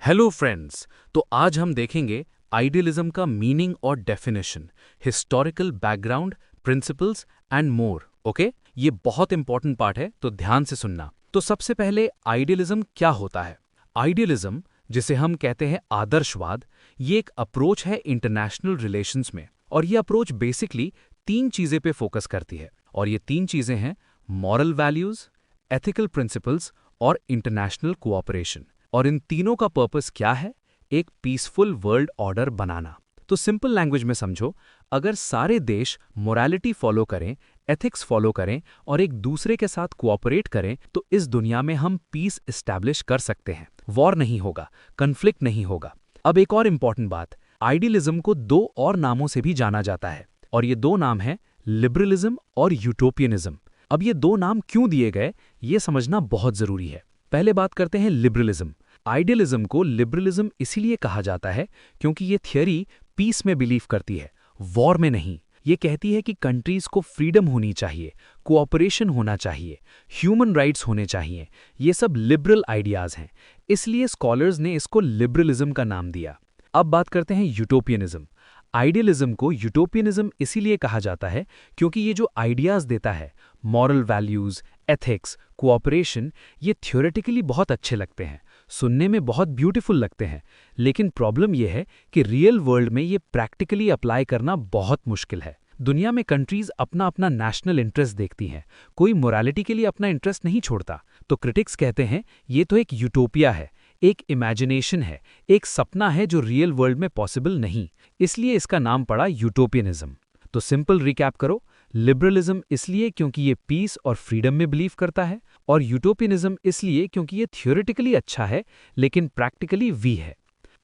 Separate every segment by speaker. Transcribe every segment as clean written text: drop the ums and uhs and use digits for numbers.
Speaker 1: Hello friends. तो आज हम देखेंगे आइडियलिज्म का मीनिंग और definition, historical background, principles and more. Okay, ये बहुत इंपॉर्टेंट पार्ट है, तो ध्यान से सुनना। तो सबसे पहले आइडियलिज्म क्या होता है? आइडियलिज्म, जिसे हम कहते हैं आदर्शवाद, ये एक अप्रोच है इंटरनेशनल रिलेशंस में। और ये अप्रोच बेसिकली तीन चीज़ें पे फोकस करती है, और ये तीन चीज़ें हैं मॉरल वैल्यूज, एथिकल प्रिंसिपल्स और इंटरनेशनल कोऑपरेशन। और इन तीनों का पर्पस क्या है? एक पीसफुल वर्ल्ड ऑर्डर बनाना। तो सिंपल लैंग्वेज में समझो, अगर सारे देश मोरालिटी फॉलो करें, एथिक्स फॉलो करें और एक दूसरे के साथ कोऑपरेट करें, तो इस दुनिया में हम पीस एस्टैब्लिश कर सकते हैं। वॉर नहीं होगा, कन्फ्लिक्ट नहीं होगा। अब एक और इंपॉर्टेंट बात, आइडियलिज्म को दो और नामों से भी जाना जाता है, और ये दो नाम हैं लिबरलिज्म और यूटोपियनिज्म। अब ये दो नाम क्यों दिए गए, ये समझना बहुत जरूरी है। पहले बात करते हैं लिबरलिज्म। आइडियलिज्म को लिबरलिज्म इसीलिए कहा जाता है क्योंकि ये थियरी पीस में बिलीव करती है, वॉर में नहीं। ये कहती है कि कंट्रीज को फ्रीडम होनी चाहिए, कोऑपरेशन होना चाहिए, ह्यूमन राइट्स होने चाहिए। ये सब लिबरल आइडियाज हैं, इसलिए स्कॉलर्स ने इसको लिबरलिज्म का नाम दिया। अब बात करते हैं यूटोपियनिज्म। आइडियलिज्म को यूटोपियनिज्म इसीलिए कहा जाता है क्योंकि ये जो आइडियाज देता है, मॉरल वैल्यूज, एथिक्स, कोऑपरेशन, ये थ्योरेटिकली बहुत अच्छे लगते हैं, सुनने में बहुत ब्यूटीफुल लगते हैं, लेकिन प्रॉब्लम यह है कि रियल वर्ल्ड में ये प्रैक्टिकली अप्लाई करना बहुत मुश्किल है। दुनिया में कंट्रीज अपना अपना नेशनल इंटरेस्ट देखती हैं, कोई मोरालिटी के लिए अपना इंटरेस्ट नहीं छोड़ता। तो क्रिटिक्स कहते हैं ये तो एक यूटोपिया है, एक इमेजिनेशन है, एक सपना है जो रियल वर्ल्ड में पॉसिबल नहीं, इसलिए इसका नाम पड़ा यूटोपियनिज्म। तो सिंपल रिकैप करो, लिबरलिज्म इसलिए क्योंकि ये पीस और फ्रीडम में बिलीव करता है, और यूटोपियनिज्म इसलिए क्योंकि ये थ्योरेटिकली अच्छा है लेकिन प्रैक्टिकली वीक है।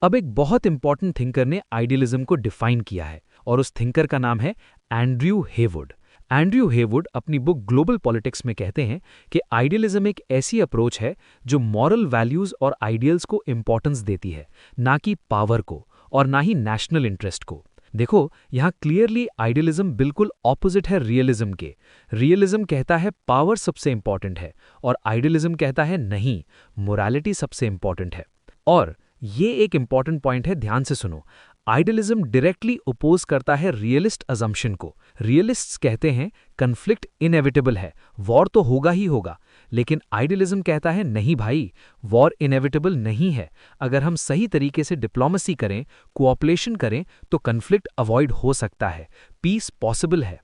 Speaker 1: अब एक बहुत इंपॉर्टेंट थिंकर ने आइडियलिज्म को डिफाइन किया है, और उस थिंकर का नाम है एंड्रयू हेवुड। एंड्रयू हेवुड अपनी बुक ग्लोबल पॉलिटिक्स में कहते हैं कि आइडियलिज्म एक ऐसी अप्रोच है जो मॉरल वैल्यूज और आइडियल्स को इंपॉर्टेंस देती है, ना कि पावर को और ना ही नेशनल इंटरेस्ट को। देखो, यहाँ क्लियरली आइडियलिज्म बिल्कुल ऑपोजिट है रियलिज्म के। रियलिज्म कहता है पावर सबसे इंपॉर्टेंट है, और आइडियलिज्म कहता है नहीं, मोरालिटी सबसे इंपॉर्टेंट है। और ये एक इंपॉर्टेंट पॉइंट है, ध्यान से सुनो। आइडियलिज्म डायरेक्टली ओपोज करता है रियलिस्ट अजम्पशन को। रियलिस्ट्स कहते हैं कन्फ्लिक्ट इनएविटेबल है, वॉर तो होगा ही होगा, लेकिन आइडियलिज्म कहता है नहीं भाई, वॉर इनएविटेबल नहीं है। अगर हम सही तरीके से डिप्लोमेसी करें, कोऑपरेशन करें, तो कन्फ्लिक्ट अवॉइड हो सकता है, पीस पॉसिबल है।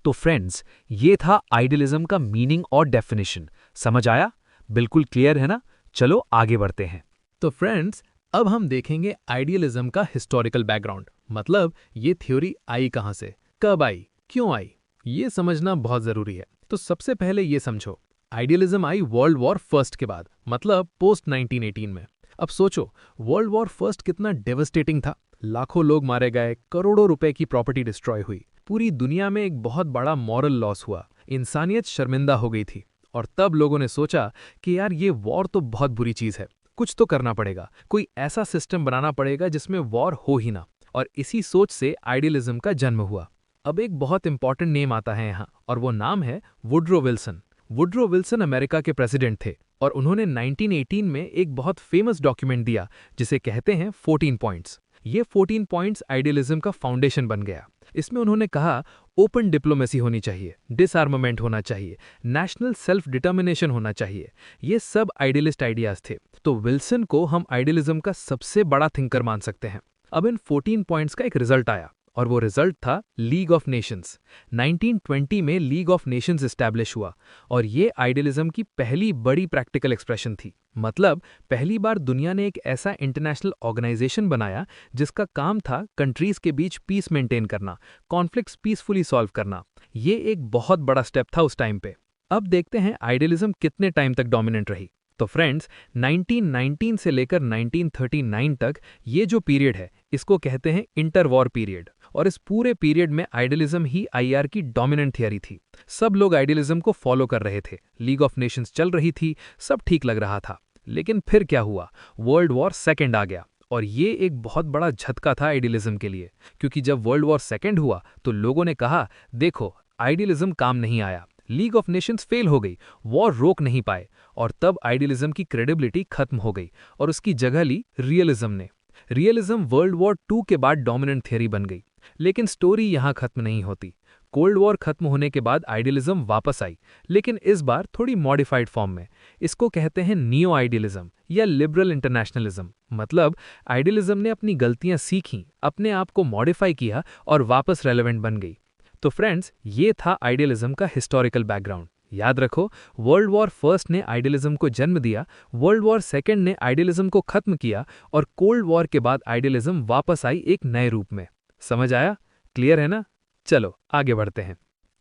Speaker 1: तो फ्रेंड्स, ये था आइडियलिज्म का मीनिंग और डेफिनेशन। समझ आया? बिल्कुल क्लियर है ना? चलो आगे बढ़ते हैं।
Speaker 2: तो फ्रेंड्स, अब हम देखेंगे आइडियलिज्म का हिस्टोरिकल बैकग्राउंड, मतलब ये थ्योरी आई कहाँ से, कब आई, क्यों आई, ये समझना बहुत जरूरी है। तो सबसे पहले ये समझो, आइडियलिज्म आई वर्ल्ड वॉर फर्स्ट के बाद, मतलब पोस्ट 1918 में। अब सोचो, वर्ल्ड वॉर फर्स्ट कितना डेवस्टेटिंग था। लाखों लोग मारे गए, करोड़ों रुपए की प्रॉपर्टी डिस्ट्रॉय हुई, पूरी दुनिया में एक बहुत बड़ा मॉरल लॉस हुआ, इंसानियत शर्मिंदा हो गई थी। और तब लोगों ने सोचा कि यार ये वॉर तो बहुत बुरी चीज है, कुछ तो करना पड़ेगा, कोई ऐसा सिस्टम बनाना पड़ेगा जिसमें वॉर हो ही ना। और इसी सोच से आइडियलिज्म का जन्म हुआ। अब एक बहुत इंपॉर्टेंट नेम आता है यहाँ, और वो नाम है Woodrow Wilson. Woodrow Wilson America के प्रेसिडेंट थे, और उन्होंने 1918 में एक बहुत फेमस डॉक्यूमेंट दिया जिसे कहते हैं 14 पॉइंट्स। ये 14 पॉइंट्स आइडियलिज्म का फाउंडेशन बन गया। इसमें उन्होंने कहा ओपन डिप्लोमेसी होनी चाहिए, डिसआर्मामेंट होना चाहिए, नेशनल सेल्फ डिटर्मिनेशन होना चाहिए। ये सब आइडियलिस्ट आइडियाज थे। तो विल्सन को हम आइडियलिज्म का सबसे बड़ा थिंकर मान सकते हैं। अब इन 14 पॉइंट्स का एक रिजल्ट आया, और वो रिजल्ट था लीग ऑफ नेशंस। 1920 में लीग ऑफ नेशंस एस्टैब्लिश हुआ, और ये आइडियलिज्म की पहली बड़ी प्रैक्टिकल एक्सप्रेशन थी। मतलब पहली बार दुनिया ने एक ऐसा इंटरनेशनल ऑर्गेनाइजेशन बनाया जिसका काम था कंट्रीज के बीच पीस मेंटेन करना, कॉन्फ्लिक्ट्स पीसफुली सॉल्व करना। ये एक बहुत बड़ा स्टेप था उस टाइम पे। अब देखते हैं आइडियलिज्म कितने टाइम तक डोमिनेंट रही। तो फ्रेंड्स, 1919 से लेकर 1939 तक ये जो पीरियड है, इसको कहते हैं इंटर वॉर पीरियड। और इस पूरे पीरियड में आइडियलिज्म ही आईआर की डोमिनेंट थियरी थी। सब लोग आइडियलिज्म को फॉलो कर रहे थे, लीग ऑफ नेशंस चल रही थी, सब ठीक लग रहा था। लेकिन फिर क्या हुआ? वर्ल्ड वॉर सेकेंड आ गया, और ये एक बहुत बड़ा झटका था आइडियलिज्म के लिए। क्योंकि जब वर्ल्ड वॉर सेकेंड हुआ तो लोगों ने कहा देखो, आइडियलिज्म काम नहीं आया, लीग ऑफ नेशंस फेल हो गई, वॉर रोक नहीं पाए, और तब आइडियलिज्म की क्रेडिबिलिटी खत्म हो गई और उसकी जगह ली रियलिज्म ने। रियलिज्म वर्ल्ड वॉर 2 के बाद डोमिनेंट थियरी बन गई। लेकिन स्टोरी यहाँ खत्म नहीं होती। कोल्ड वॉर खत्म होने के बाद आइडियलिज्म वापस आई, लेकिन इस बार थोड़ी मॉडिफाइड फॉर्म में। इसको कहते हैं नियो आइडियलिज्म या लिबरल इंटरनेशनलिज्म। मतलब आइडियलिज्म ने अपनी गलतियां सीखी, अपने आप को मॉडिफाई किया और वापस रेलेवेंट बन गई। तो फ्रेंड्स, ये था आइडियलिज्म का हिस्टोरिकल बैकग्राउंड। याद रखो, वर्ल्ड वॉर फर्स्ट ने आइडियलिज्म को जन्म दिया, वर्ल्ड वॉर सेकेंड ने आइडियलिज्म को खत्म किया, और कोल्ड वॉर के बाद आइडियलिज्म वापस आई एक नए रूप में। समझ आया? क्लियर है ना? चलो आगे बढ़ते हैं।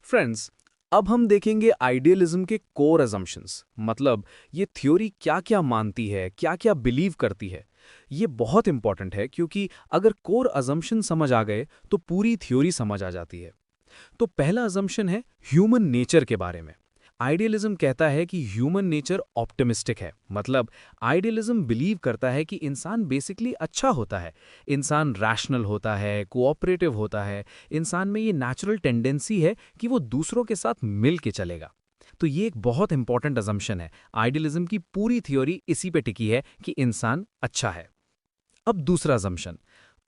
Speaker 1: फ्रेंड्स, अब हम देखेंगे आइडियलिज्म के कोर अजम्पशंस, मतलब ये थ्योरी क्या क्या मानती है, क्या क्या बिलीव करती है। ये बहुत इंपॉर्टेंट है क्योंकि अगर कोर अजम्पशन समझ आ गए तो पूरी थ्योरी समझ आ जाती है। तो पहला अजम्पशन है ह्यूमन नेचर के बारे में। आइडियलिज्म कहता है कि ह्यूमन नेचर ऑप्टिमिस्टिक है, मतलब आइडियलिज्म बिलीव करता है कि इंसान बेसिकली अच्छा होता है, इंसान रैशनल होता है, कोऑपरेटिव होता है, इंसान में ये नेचुरल टेंडेंसी है कि वो दूसरों के साथ मिल के चलेगा। तो ये एक बहुत इंपॉर्टेंट अजम्पशन है। आइडियलिज्म की पूरी थ्योरी इसी पे टिकी है कि इंसान अच्छा है। अब दूसरा अजम्पशन,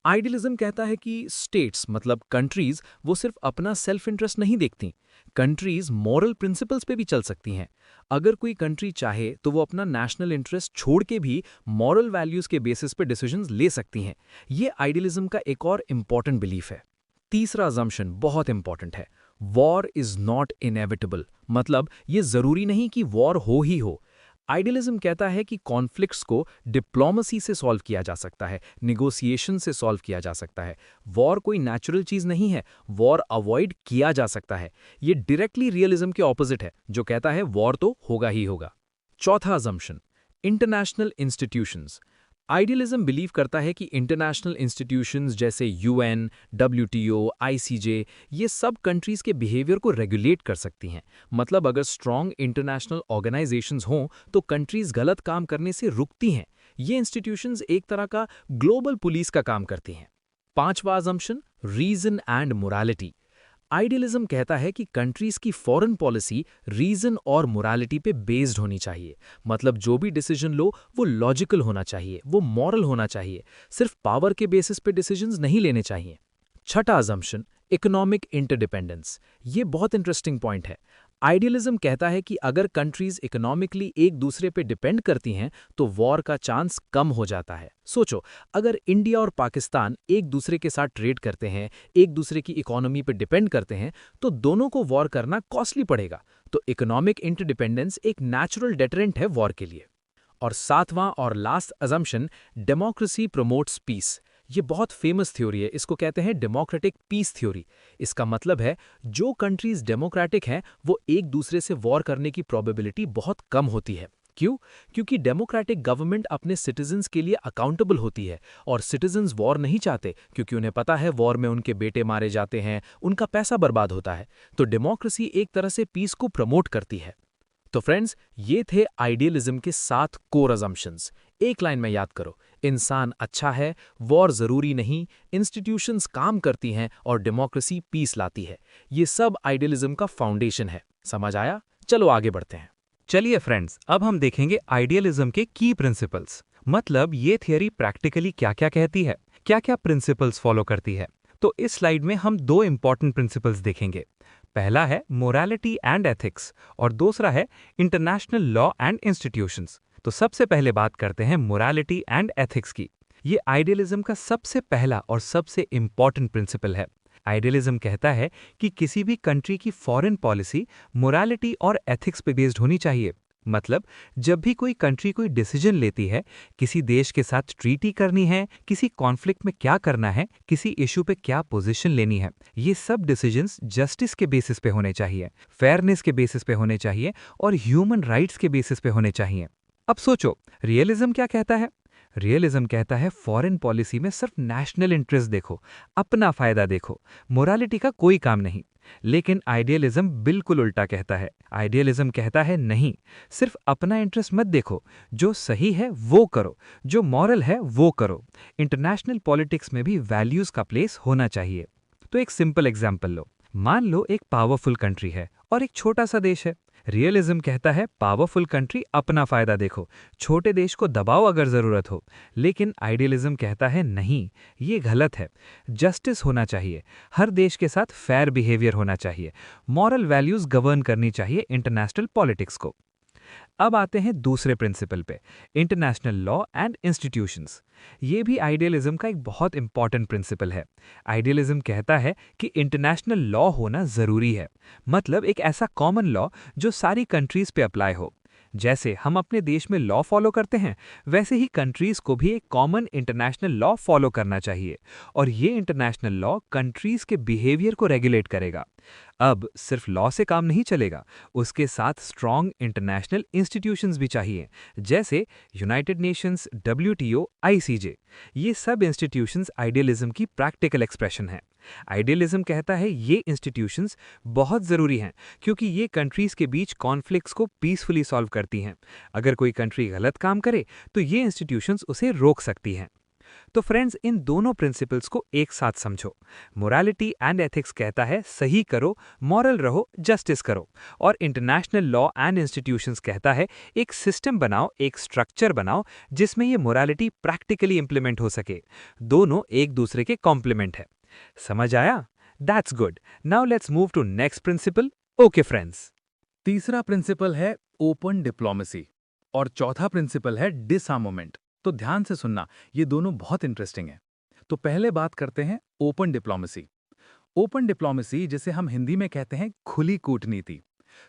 Speaker 1: आइडियलिज्म कहता है कि स्टेट्स मतलब कंट्रीज वो सिर्फ अपना सेल्फ इंटरेस्ट नहीं देखती, कंट्रीज मॉरल प्रिंसिपल्स पे भी चल सकती हैं। अगर कोई कंट्री चाहे तो वो अपना नेशनल इंटरेस्ट छोड़ के भी मॉरल वैल्यूज के बेसिस पे डिसीजंस ले सकती हैं। ये आइडियलिज्म का एक और इम्पॉर्टेंट बिलीफ है। तीसरा अजम्पशन बहुत इंपॉर्टेंट है, वॉर इज नॉट इनएविटेबल, मतलब ये जरूरी नहीं कि वॉर हो ही हो। आइडियलिज्म कहता है कि कॉन्फ्लिक्ट्स को डिप्लोमेसी से सॉल्व किया जा सकता है, निगोसिएशन से सॉल्व किया जा सकता है। वॉर कोई नेचुरल चीज़ नहीं है, वॉर अवॉइड किया जा सकता है। ये डायरेक्टली रियलिज्म के ऑपोजिट है, जो कहता है वॉर तो होगा ही होगा। चौथा assumption, international institutions. Idealism believe करता है कि इंटरनेशनल इंस्टीट्यूशंस जैसे यूएन, डब्ल्यूटीओ, आईसीजे ये सब कंट्रीज के बिहेवियर को रेगुलेट कर सकती हैं। मतलब अगर स्ट्रॉन्ग इंटरनेशनल ऑर्गेनाइजेशंस हों तो कंट्रीज गलत काम करने से रुकती हैं। ये इंस्टीट्यूशंस एक तरह का ग्लोबल पुलिस का काम करती हैं। पांचवा assumption, reason and morality. Idealism कहता है कि कंट्रीज की फॉरेन पॉलिसी रीजन और मोरालिटी पे बेस्ड होनी चाहिए। मतलब जो भी डिसीजन लो वो लॉजिकल होना चाहिए, वो मॉरल होना चाहिए, सिर्फ पावर के बेसिस पे डिसीजंस नहीं लेने चाहिए। छठा अजम्पशन, इकोनॉमिक इंटरडिपेंडेंस। ये बहुत इंटरेस्टिंग पॉइंट है। आइडियलिज्म कहता है कि अगर कंट्रीज इकोनॉमिकली एक दूसरे पे डिपेंड करती हैं तो वॉर का चांस कम हो जाता है। सोचो, अगर इंडिया और पाकिस्तान एक दूसरे के साथ ट्रेड करते हैं, एक दूसरे की इकोनॉमी पे डिपेंड करते हैं, तो दोनों को वॉर करना कॉस्टली पड़ेगा। तो इकोनॉमिक इंटरडिपेंडेंस एक नेचुरल डेटरेंट है वॉर के लिए। और सातवां और last assumption, democracy promotes peace. ये बहुत फेमस थ्योरी है, इसको कहते हैं डेमोक्रेटिक पीस थ्योरी। इसका मतलब है जो कंट्रीज डेमोक्रेटिक हैं वो एक दूसरे से वॉर करने की प्रोबेबिलिटी बहुत कम होती है। क्यों? क्योंकि डेमोक्रेटिक गवर्नमेंट अपने सिटीजन्स के लिए अकाउंटेबल होती है और सिटीजन्स वॉर नहीं चाहते क्योंकि उन्हें पता है वॉर में उनके बेटे मारे जाते हैं, उनका पैसा बर्बाद होता है। तो डेमोक्रेसी एक तरह से पीस को प्रमोट करती है। तो फ्रेंड्स, ये थे आइडियलिज्म के 7 कोर अजम्पशंस। एक लाइन में याद करो, इंसान अच्छा है, वॉर जरूरी नहीं, इंस्टीट्यूशंस काम करती हैं और डेमोक्रेसी पीस लाती है। ये सब आइडियलिज्म का फाउंडेशन है। समझ आया? चलो आगे बढ़ते हैं।
Speaker 3: चलिए फ्रेंड्स, अब हम देखेंगे आइडियलिज्म के की प्रिंसिपल्स। मतलब ये थियरी प्रैक्टिकली क्या क्या कहती है, क्या क्या प्रिंसिपल्स फॉलो करती है। तो इस स्लाइड में हम 2 इंपॉर्टेंट प्रिंसिपल्स देखेंगे। पहला है मोरालिटी एंड एथिक्स और दूसरा है इंटरनेशनल लॉ एंड इंस्टीट्यूशंस। तो सबसे पहले बात करते हैं मोरालिटी एंड एथिक्स की। ये आइडियलिज्म का सबसे पहला और सबसे इंपॉर्टेंट प्रिंसिपल है। आइडियलिज्म कहता है कि किसी भी कंट्री की फॉरेन पॉलिसी मोरालिटी और एथिक्स पे बेस्ड होनी चाहिए। मतलब जब भी कोई कंट्री कोई डिसीजन लेती है, किसी देश के साथ ट्रीटी करनी है, किसी कॉन्फ्लिक्ट में क्या करना है, किसी इशू पे क्या पोजीशन लेनी है, ये सब डिसीजंस जस्टिस के बेसिस पे होने चाहिए, फेयरनेस के बेसिस पे होने चाहिए और ह्यूमन राइट्स के बेसिस पे होने चाहिए। अब सोचो, रियलिज्म क्या कहता है? रियलिज्म कहता है फॉरेन पॉलिसी में सिर्फ नेशनल इंटरेस्ट देखो, अपना फायदा देखो, मोरालिटी का कोई काम नहीं। लेकिन आइडियलिज्म बिल्कुल उल्टा कहता है। आइडियलिज्म कहता है नहीं, सिर्फ अपना इंटरेस्ट मत देखो, जो सही है वो करो, जो मॉरल है वो करो। इंटरनेशनल पॉलिटिक्स में भी वैल्यूज का प्लेस होना चाहिए। तो एक सिंपल एग्जांपल लो। मान लो एक पावरफुल कंट्री है और एक छोटा सा देश है। रियलिज्म कहता है पावरफुल कंट्री अपना फायदा देखो, छोटे देश को दबाओ अगर जरूरत हो। लेकिन आइडियलिज्म कहता है नहीं, ये गलत है। जस्टिस होना चाहिए, हर देश के साथ फेयर बिहेवियर होना चाहिए, मॉरल वैल्यूज गवर्न करनी चाहिए इंटरनेशनल पॉलिटिक्स को। अब आते हैं दूसरे प्रिंसिपल पे, इंटरनेशनल लॉ एंड इंस्टीट्यूशंस। ये भी आइडियलिज्म का एक बहुत इंपॉर्टेंट प्रिंसिपल है। आइडियलिज्म कहता है कि इंटरनेशनल लॉ होना जरूरी है, मतलब एक ऐसा कॉमन लॉ जो सारी कंट्रीज पे अप्लाई हो। जैसे हम अपने देश में लॉ फॉलो करते हैं, वैसे ही कंट्रीज को भी एक कॉमन इंटरनेशनल लॉ फॉलो करना चाहिए, और ये इंटरनेशनल लॉ कंट्रीज के बिहेवियर को रेगुलेट करेगा। अब सिर्फ लॉ से काम नहीं चलेगा, उसके साथ स्ट्रॉन्ग इंटरनेशनल इंस्टीट्यूशंस भी चाहिए, जैसे यूनाइटेड नेशंस, WTO, ICJ। ये सब इंस्टीट्यूशंस आइडियलिज्म की प्रैक्टिकल एक्सप्रेशन है। आइडियलिज्म कहता है ये इंस्टीट्यूशंस बहुत ज़रूरी हैं, क्योंकि ये कंट्रीज़ के बीच कॉन्फ्लिक्ट्स को पीसफुली सॉल्व करती हैं। अगर कोई कंट्री गलत काम करे तो ये इंस्टीट्यूशंस उसे रोक सकती हैं। तो फ्रेंड्स, इन दोनों प्रिंसिपल्स को एक साथ समझो। मोरालिटी एंड एथिक्स कहता है सही करो, मॉरल रहो, जस्टिस करो। और इंटरनेशनल लॉ एंड इंस्टीट्यूशंस कहता है एक सिस्टम बनाओ, एक स्ट्रक्चर बनाओ जिसमें ये मोरालिटी प्रैक्टिकली इंप्लीमेंट हो सके। दोनों एक दूसरे के कॉम्प्लीमेंट है। समझ आया? That's good. Now let's move to next principle. Okay friends.
Speaker 2: तीसरा प्रिंसिपल है ओपन डिप्लोमेसी और चौथा प्रिंसिपल है डिसआर्मामेंट। तो ध्यान से सुनना, ये दोनों बहुत इंटरेस्टिंग हैं। तो पहले बात करते हैं ओपन डिप्लोमेसी। ओपन डिप्लोमेसी, जिसे हम हिंदी में कहते हैं खुली कूटनीति।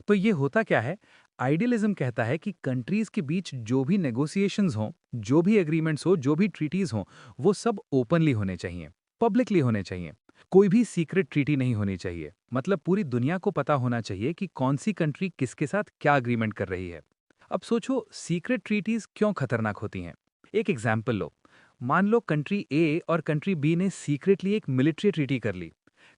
Speaker 2: तो ये होता क्या है? आइडियलिज्म कहता है कि कंट्रीज के बीच जो भी नेगोशिएशंस हों, जो भी एग्रीमेंट्स हो, जो भी ट्रीटीज हों, वो सब ओपनली होने चाहिए, पब्लिकली होने चाहिए। कोई भी सीक्रेट ट्रीटी नहीं होनी चाहिए। मतलब पूरी दुनिया को पता होना चाहिए कि कौन सी कंट्री किसके साथ क्या अग्रीमेंट कर रही है। अब सोचो, सीक्रेट ट्रीटीज क्यों खतरनाक होती हैं? एक एग्जाम्पल लो। मान लो कंट्री ए और कंट्री बी ने सीक्रेटली एक मिलिट्री ट्रीटी कर ली।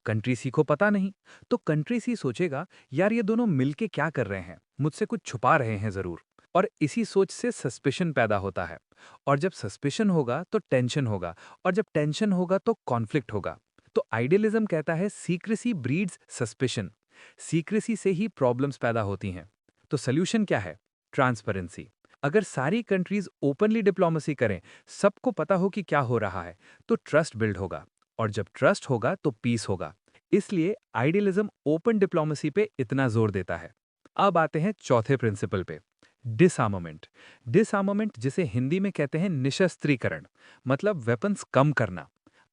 Speaker 2: कंट्री सी को पता नहीं, तो कंट्री सी सोचेगा यार ये दोनों मिलके क्या कर रहे हैं, मुझसे कुछ छुपा रहे हैं जरूर। और इसी सोच से सस्पिशन पैदा होता है। और जब सस्पिशन होगा तो टेंशन होगा, और जब टेंशन होगा तो कॉन्फ्लिक्ट होगा। तो आइडियलिज्म कहता है सीक्रेसी ब्रीड्स सस्पिशन। सीक्रेसी से ही प्रॉब्लम्स पैदा होती हैं। तो सोल्यूशन क्या है? ट्रांसपेरेंसी। अगर सारी कंट्रीज ओपनली डिप्लोमेसी करें, सबको पता हो कि क्या हो रहा है, तो ट्रस्ट बिल्ड होगा, और जब ट्रस्ट होगा तो पीस होगा। इसलिए आइडियलिज्म ओपन डिप्लोमेसी पे इतना जोर देता है। अब आते हैं चौथे प्रिंसिपल पे, डिसआर्मामेंट। डिसआर्मामेंट, जिसे हिंदी में कहते हैं निशस्त्रीकरण, मतलब वेपन्स कम करना।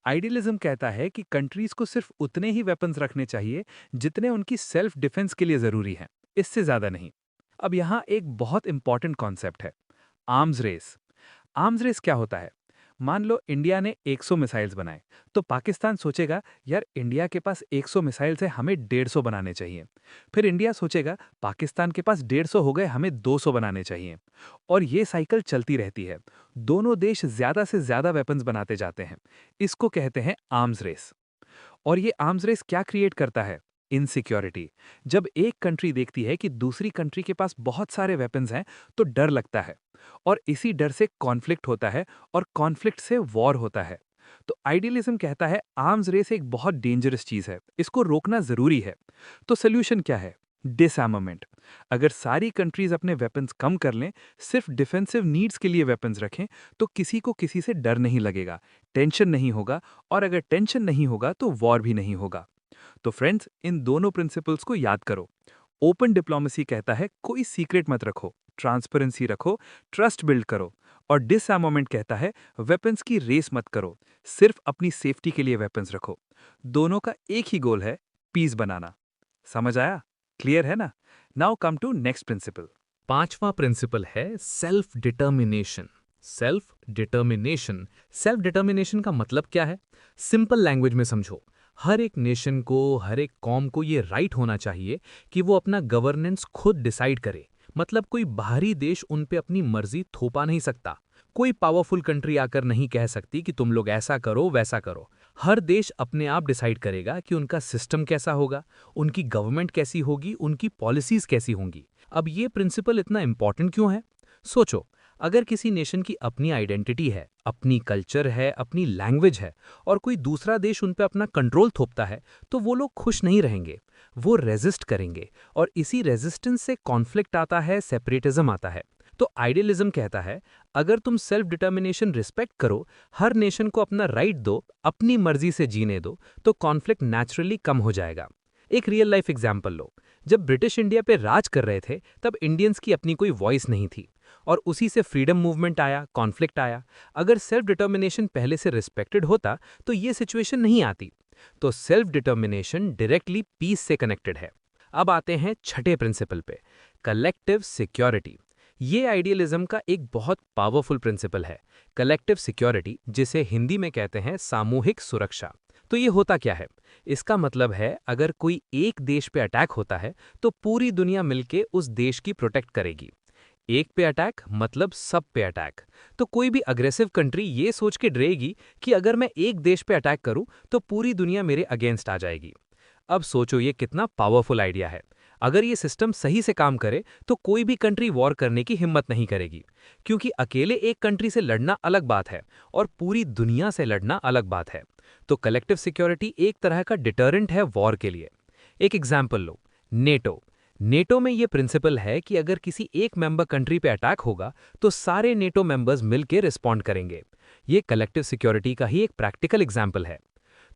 Speaker 2: आइडियलिज्म कहता है कि कंट्रीज को सिर्फ उतने ही वेपन्स रखने चाहिए जितने उनकी सेल्फ डिफेंस के लिए जरूरी हैं, इससे ज्यादा नहीं। अब यहाँ एक बहुत इंपॉर्टेंट कॉन्सेप्ट है, आर्म्स रेस। आर्म्स रेस क्या होता है? मान लो इंडिया ने 100 मिसाइल्स बनाए, तो पाकिस्तान सोचेगा यार इंडिया के पास 100 मिसाइल्स है, हमें 150 बनाने चाहिए। फिर इंडिया सोचेगा पाकिस्तान के पास 150 हो गए, हमें 200 बनाने चाहिए। और ये साइकिल चलती रहती है। दोनों देश ज्यादा से ज्यादा वेपन्स बनाते जाते हैं। इसको कहते हैं आर्म्स रेस। और ये आर्म्स रेस क्या क्रिएट करता है? इनसिक्योरिटी। जब एक कंट्री देखती है कि दूसरी कंट्री के पास बहुत सारे वेपन्स हैं, तो डर लगता है, और इसी डर से कॉन्फ्लिक्ट होता है, और कॉन्फ्लिक्ट से वॉर होता है। तो आइडियलिज्म कहता है आर्म्स रेस एक बहुत डेंजरस चीज है, इसको रोकना जरूरी है। तो सोल्यूशन क्या है? डिसआर्मामेंट। अगर सारी कंट्रीज अपने वेपन्स कम कर लें, सिर्फ डिफेंसिव नीड्स के लिए वेपन्स रखें, तो किसी को किसी से डर नहीं लगेगा, टेंशन नहीं होगा, और अगर टेंशन नहीं होगा तो वॉर भी नहीं होगा। तो फ्रेंड्स, इन दोनों प्रिंसिपल्स को याद करो। ओपन डिप्लोमेसी कहता है कोई सीक्रेट मत रखो, ट्रांसपेरेंसी रखो, ट्रस्ट बिल्ड करो। और डिसआर्मामेंट कहता है वेपन्स की रेस मत करो, सिर्फ अपनी सेफ्टी के लिए वेपन्स रखो। दोनों का एक ही गोल है, पीस बनाना। समझ आया? क्लियर है ना? Now come to next principle.
Speaker 1: पांचवा प्रिंसिपल है self determination. Self determination. Self determination का मतलब क्या है? सिंपल लैंग्वेज में समझो। हर एक नेशन को, हर एक कॉम को ये राइट होना चाहिए कि वो अपना गवर्नेंस खुद डिसाइड करे। मतलब कोई बाहरी देश उन पे अपनी मर्जी थोपा नहीं सकता। कोई पावरफुल कंट्री आकर नहीं कह सकती कि तुम लोग ऐसा करो वैसा करो। हर देश अपने आप डिसाइड करेगा कि उनका सिस्टम कैसा होगा, उनकी गवर्नमेंट कैसी होगी, उनकी पॉलिसीज कैसी होंगी। अब ये प्रिंसिपल इतना इंपॉर्टेंट क्यों है? सोचो, अगर किसी नेशन की अपनी आइडेंटिटी है, अपनी कल्चर है, अपनी लैंग्वेज है और कोई दूसरा देश उन पे अपना कंट्रोल थोपता है, तो वो लोग खुश नहीं रहेंगे, वो रेजिस्ट करेंगे और इसी रेजिस्टेंस से कॉन्फ्लिक्ट आता है, सेपरेटिज्म आता है। तो आइडियलिज्म कहता है, अगर तुम सेल्फ डिटर्मिनेशन रिस्पेक्ट करो, हर नेशन को अपना राइट दो, अपनी मर्जी से जीने दो, तो कॉन्फ्लिक्ट नेचुरली कम हो जाएगा। एक रियल लाइफ एग्जाम्पल लो। जब ब्रिटिश इंडिया पे राज कर रहे थे, तब इंडियंस की अपनी कोई वॉइस नहीं थी और उसी से फ्रीडम मूवमेंट आया, कॉन्फ्लिक्ट आया। अगर सेल्फ डिटर्मिनेशन पहले से रिस्पेक्टेड होता तो ये सिचुएशन नहीं आती। तो सेल्फ डिटर्मिनेशन डायरेक्टली पीस से कनेक्टेड है। अब आते हैं छठे प्रिंसिपल पे, कलेक्टिव सिक्योरिटी। ये आइडियलिज्म का एक बहुत पावरफुल प्रिंसिपल है, कलेक्टिव सिक्योरिटी, जिसे हिंदी में कहते हैं सामूहिक सुरक्षा। तो ये होता क्या है? इसका मतलब है, अगर कोई एक देश पे अटैक होता है तो पूरी दुनिया मिलके उस देश की प्रोटेक्ट करेगी। एक पे अटैक मतलब सब पे अटैक। तो कोई भी अग्रेसिव कंट्री ये सोच के डरेगी कि अगर मैं एक देश पे अटैक करूं तो पूरी दुनिया मेरे अगेंस्ट आ जाएगी। अब सोचो ये कितना पावरफुल आइडिया है। अगर ये सिस्टम सही से काम करे तो कोई भी कंट्री वॉर करने की हिम्मत नहीं करेगी, क्योंकि अकेले एक कंट्री से लड़ना अलग बात है और पूरी दुनिया से लड़ना अलग बात है। तो कलेक्टिव सिक्योरिटी एक तरह का डिटरेंट है वॉर के लिए। एक एग्जाम्पल लो, नेटो। नेटो में ये प्रिंसिपल है कि अगर किसी एक मेंबर कंट्री पे अटैक होगा तो सारे नेटो मेंबर्स मिलकर रिस्पॉन्ड करेंगे। ये कलेक्टिव सिक्योरिटी का ही एक प्रैक्टिकल एग्जाम्पल है।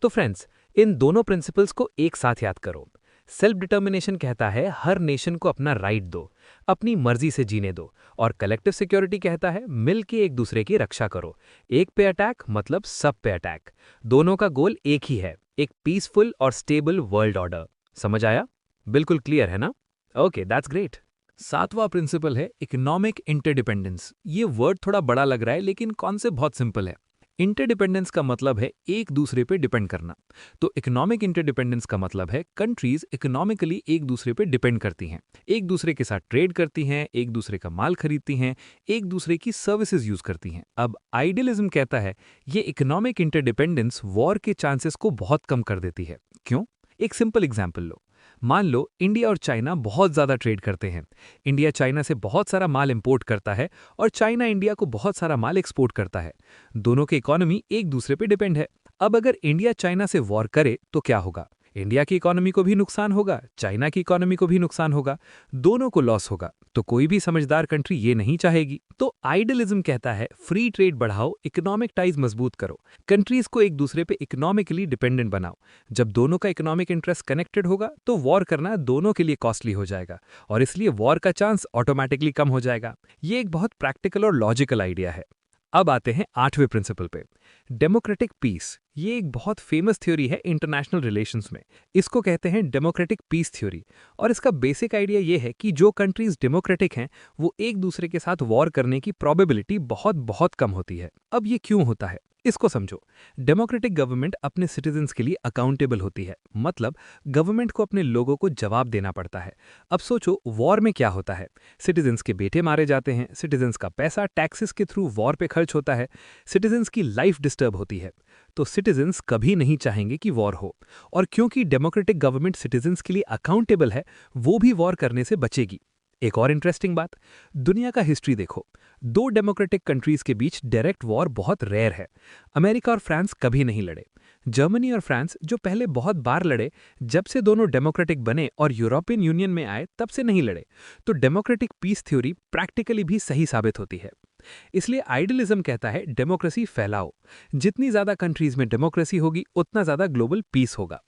Speaker 1: तो फ्रेंड्स, इन दोनों प्रिंसिपल्स को एक साथ याद करो। सेल्फ डिटर्मिनेशन कहता है हर नेशन को अपना राइट दो, अपनी मर्जी से जीने दो, और कलेक्टिव सिक्योरिटी कहता है मिल के एक दूसरे की रक्षा करो। एक पे अटैक मतलब सब पे अटैक। दोनों का गोल एक ही है, एक पीसफुल और स्टेबल वर्ल्ड ऑर्डर। समझ आया? बिल्कुल क्लियर है ना? Okay, that's great.
Speaker 2: सातवां प्रिंसिपल है इकोनॉमिक इंटरडिपेंडेंस। ये वर्ड थोड़ा बड़ा लग रहा है, लेकिन कॉन्सेप्ट बहुत सिंपल है। इंटरडिपेंडेंस का मतलब है एक दूसरे पे डिपेंड करना। तो इकोनॉमिक इंटरडिपेंडेंस का मतलब है कंट्रीज इकोनॉमिकली एक दूसरे पे डिपेंड करती हैं, एक दूसरे के साथ ट्रेड करती हैं, एक दूसरे का माल खरीदती हैं, एक दूसरे की सर्विसेज यूज करती हैं। अब आइडियलिज्म कहता है ये इकोनॉमिक इंटरडिपेंडेंस वॉर के चांसेस को बहुत कम कर देती है। क्यों? एक सिंपल एग्जाम्पल लो। मान लो इंडिया और चाइना बहुत ज़्यादा ट्रेड करते हैं। इंडिया चाइना से बहुत सारा माल इंपोर्ट करता है और चाइना इंडिया को बहुत सारा माल एक्सपोर्ट करता है। दोनों की इकोनॉमी एक दूसरे पे डिपेंड है। अब अगर इंडिया चाइना से वॉर करे तो क्या होगा? इंडिया की इकोनॉमी को भी नुकसान होगा, चाइना की इकोनॉमी को भी नुकसान होगा, दोनों को लॉस होगा। तो कोई भी समझदार कंट्री ये नहीं चाहेगी। तो आइडियलिज्म कहता है फ्री ट्रेड बढ़ाओ, इकोनॉमिक टाइज मजबूत करो, कंट्रीज को एक दूसरे पे इकोनॉमिकली डिपेंडेंट बनाओ। जब दोनों का इकोनॉमिक इंटरेस्ट कनेक्टेड होगा तो वॉर करना दोनों के लिए कॉस्टली हो जाएगा और इसलिए वॉर का चांस ऑटोमेटिकली कम हो जाएगा। ये एक बहुत प्रैक्टिकल और लॉजिकल आइडिया है। अब आते हैं आठवें प्रिंसिपल पे, डेमोक्रेटिक पीस। ये एक बहुत फेमस थ्योरी है इंटरनेशनल रिलेशंस में। इसको कहते हैं डेमोक्रेटिक पीस थ्योरी। और इसका बेसिक आइडिया ये है कि जो कंट्रीज डेमोक्रेटिक हैं वो एक दूसरे के साथ वॉर करने की प्रोबेबिलिटी बहुत बहुत कम होती है। अब ये क्यों होता है इसको समझो। डेमोक्रेटिक गवर्नमेंट अपने सिटीजन्स के लिए अकाउंटेबल होती है, मतलब गवर्नमेंट को अपने लोगों को जवाब देना पड़ता है। अब सोचो वॉर में क्या होता है, सिटीजन्स के बेटे मारे जाते हैं, सिटीजन्स का पैसा टैक्सेस के थ्रू वॉर पे खर्च होता है, सिटीजन्स की लाइफ डिस्टर्ब होती है। तो सिटीजन्स कभी नहीं चाहेंगे कि वॉर हो, और क्योंकि डेमोक्रेटिक गवर्नमेंट सिटीजन्स के लिए अकाउंटेबल है, वो भी वॉर करने से बचेगी। एक और इंटरेस्टिंग बात, दुनिया का हिस्ट्री देखो, दो डेमोक्रेटिक कंट्रीज के बीच डायरेक्ट वॉर बहुत रेयर है। अमेरिका और फ्रांस कभी नहीं लड़े। जर्मनी और फ्रांस जो पहले बहुत बार लड़े, जब से दोनों डेमोक्रेटिक बने और यूरोपियन यूनियन में आए तब से नहीं लड़े। तो डेमोक्रेटिक पीस थ्योरी प्रैक्टिकली भी सही साबित होती है। इसलिए आइडियलिज्म कहता है डेमोक्रेसी फैलाओ। जितनी ज्यादा कंट्रीज में डेमोक्रेसी होगी उतना ज्यादा ग्लोबल पीस होगा।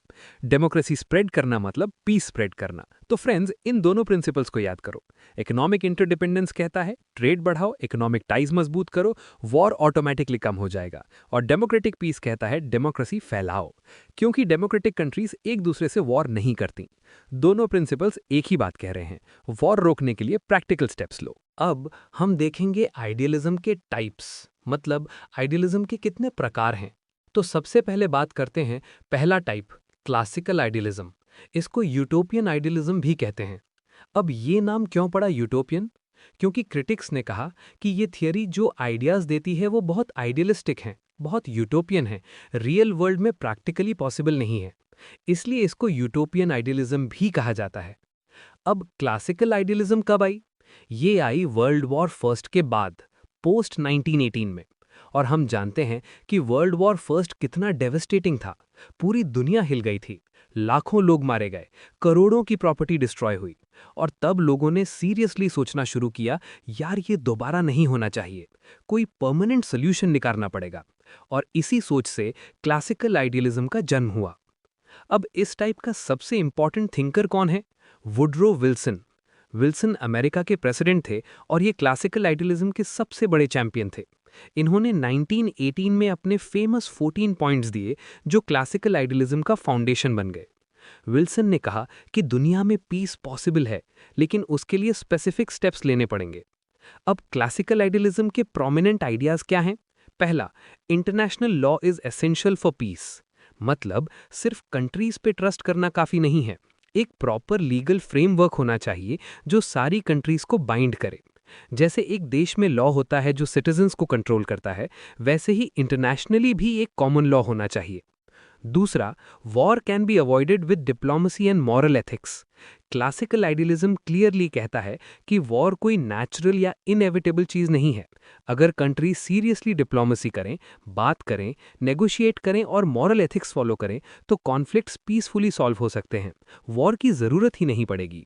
Speaker 2: डेमोक्रेसी स्प्रेड करना मतलब पीस स्प्रेड करना। तो फ्रेंड्स, इन दोनों प्रिंसिपल्स को याद करो। इकोनॉमिक इंटरडिपेंडेंस कहता है ट्रेड बढ़ाओ, इकोनॉमिक टाइज मजबूत करो, वॉर ऑटोमेटिकली कम हो जाएगा। और डेमोक्रेटिक पीस कहता है डेमोक्रेसी फैलाओ, क्योंकि डेमोक्रेटिक कंट्रीज एक दूसरे से वॉर नहीं करती। दोनों प्रिंसिपल्स एक ही बात कह रहे हैं, वॉर रोकने के लिए प्रैक्टिकल स्टेप्स लो। अब हम देखेंगे आइडियलिज्म के टाइप्स, मतलब आइडियलिज्म के कितने प्रकार हैं। तो सबसे पहले बात करते हैं पहला टाइप, क्लासिकल आइडियलिज्म। इसको यूटोपियन आइडियलिज्म भी कहते हैं। अब ये नाम क्यों पड़ा यूटोपियन? क्योंकि क्रिटिक्स ने कहा कि ये थियरी जो आइडियाज देती है वो बहुत आइडियलिस्टिक हैं, बहुत यूटोपियन है, रियल वर्ल्ड में प्रैक्टिकली पॉसिबल नहीं है। इसलिए इसको यूटोपियन आइडियलिज्म भी कहा जाता है। अब क्लासिकल आइडियलिज्म कब आई? ये आई वर्ल्ड वॉर फर्स्ट के बाद, पोस्ट 1918 में। और हम जानते हैं कि वर्ल्ड वॉर फर्स्ट कितना डेवस्टेटिंग था। पूरी दुनिया हिल गई थी, लाखों लोग मारे गए, करोड़ों की प्रॉपर्टी डिस्ट्रॉय हुई। और तब लोगों ने सीरियसली सोचना शुरू किया, यार ये दोबारा नहीं होना चाहिए, कोई परमानेंट सोल्यूशन निकालना पड़ेगा। और इसी सोच से क्लासिकल आइडियलिज्म का जन्म हुआ। अब इस टाइप का सबसे इंपॉर्टेंट थिंकर कौन है? Woodrow Wilson. विल्सन अमेरिका के प्रेसिडेंट थे और ये क्लासिकल आइडियलिज्म के सबसे बड़े चैंपियन थे। इन्होंने 1918 में अपने फेमस 14 पॉइंट्स दिए जो क्लासिकल आइडियलिज्म का फाउंडेशन बन गए। विल्सन ने कहा कि दुनिया में पीस पॉसिबल है, लेकिन उसके लिए स्पेसिफिक स्टेप्स लेने पड़ेंगे। अब क्लासिकल आइडियलिज्म के प्रोमिनेंट आइडियाज क्या हैं? पहला, international law is essential for piece. मतलब सिर्फ कंट्रीज पे ट्रस्ट करना काफी नहीं है, एक प्रॉपर लीगल फ्रेमवर्क होना चाहिए जो सारी कंट्रीज को बाइंड करे। जैसे एक देश में लॉ होता है जो सिटीजन्स को कंट्रोल करता है, वैसे ही इंटरनेशनली भी एक कॉमन लॉ होना चाहिए। दूसरा, war can be avoided with diplomacy and moral ethics. Classical idealism clearly कहता है कि वॉर कोई नेचुरल या इनएविटेबल चीज नहीं है। अगर कंट्री सीरियसली डिप्लोमेसी करें, बात करें, नेगोशिएट करें और मॉरल एथिक्स फॉलो करें तो कॉन्फ्लिक्ट्स पीसफुली सॉल्व हो सकते हैं, वॉर की जरूरत ही नहीं पड़ेगी।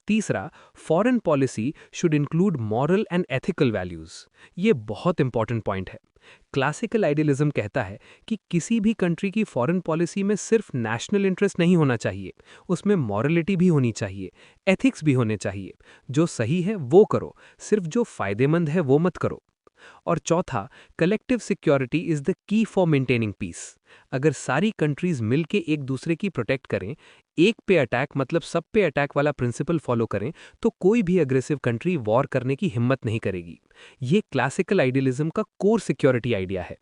Speaker 2: तीसरा, foreign policy should include moral and ethical values. ये बहुत इंपॉर्टेंट पॉइंट है। क्लासिकल आइडियलिज्म कहता है कि किसी भी कंट्री की फॉरेन पॉलिसी में सिर्फ नेशनल इंटरेस्ट नहीं होना चाहिए, उसमें मॉरलिटी भी होनी चाहिए, एथिक्स भी होने चाहिए। जो सही है वो करो, सिर्फ जो फायदेमंद है वो मत करो। और चौथा, collective security is the key for maintaining peace. अगर सारी कंट्रीज मिलके एक दूसरे की प्रोटेक्ट करें, एक पे अटैक मतलब सब पे अटैक वाला प्रिंसिपल फॉलो करें, तो कोई भी अग्रेसिव कंट्री वॉर करने की हिम्मत नहीं करेगी। ये क्लासिकल आइडियलिज्म का कोर सिक्योरिटी आइडिया है।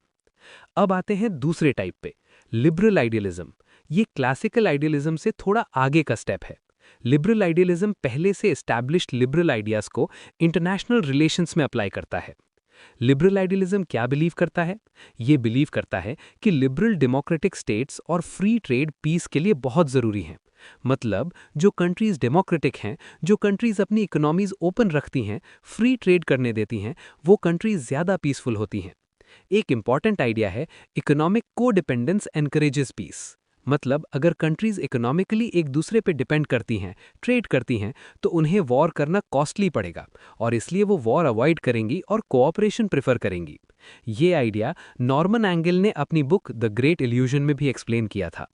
Speaker 2: अब आते हैं दूसरे टाइप पे, लिबरल आइडियलिज्म। ये क्लासिकल आइडियलिज्म से थोड़ा आगे का स्टेप है। लिबरल आइडियलिज्म पहले से एस्टैब्लिश्ड लिबरल आइडियाज को इंटरनेशनल रिलेशंस में अप्लाई करता है। लिबरल आइडियलिज्म क्या बिलीव करता है? ये बिलीव करता है कि लिबरल डेमोक्रेटिक स्टेट्स और फ्री ट्रेड पीस के लिए बहुत जरूरी हैं। मतलब जो कंट्रीज डेमोक्रेटिक हैं, जो कंट्रीज अपनी इकोनॉमीज ओपन रखती हैं, फ्री ट्रेड करने देती हैं, वो कंट्रीज ज्यादा पीसफुल होती हैं। एक इंपॉर्टेंट आइडिया है, इकोनॉमिक कोडिपेंडेंस एनकरेजेस पीस। मतलब अगर कंट्रीज इकोनॉमिकली एक दूसरे पे डिपेंड करती हैं, ट्रेड करती हैं, तो उन्हें वॉर करना कॉस्टली पड़ेगा और इसलिए वो वॉर अवॉइड करेंगी और कोऑपरेशन प्रेफर करेंगी। ये आइडिया नॉर्मन एंगल ने अपनी बुक द ग्रेट इल्यूजन में भी एक्सप्लेन किया था।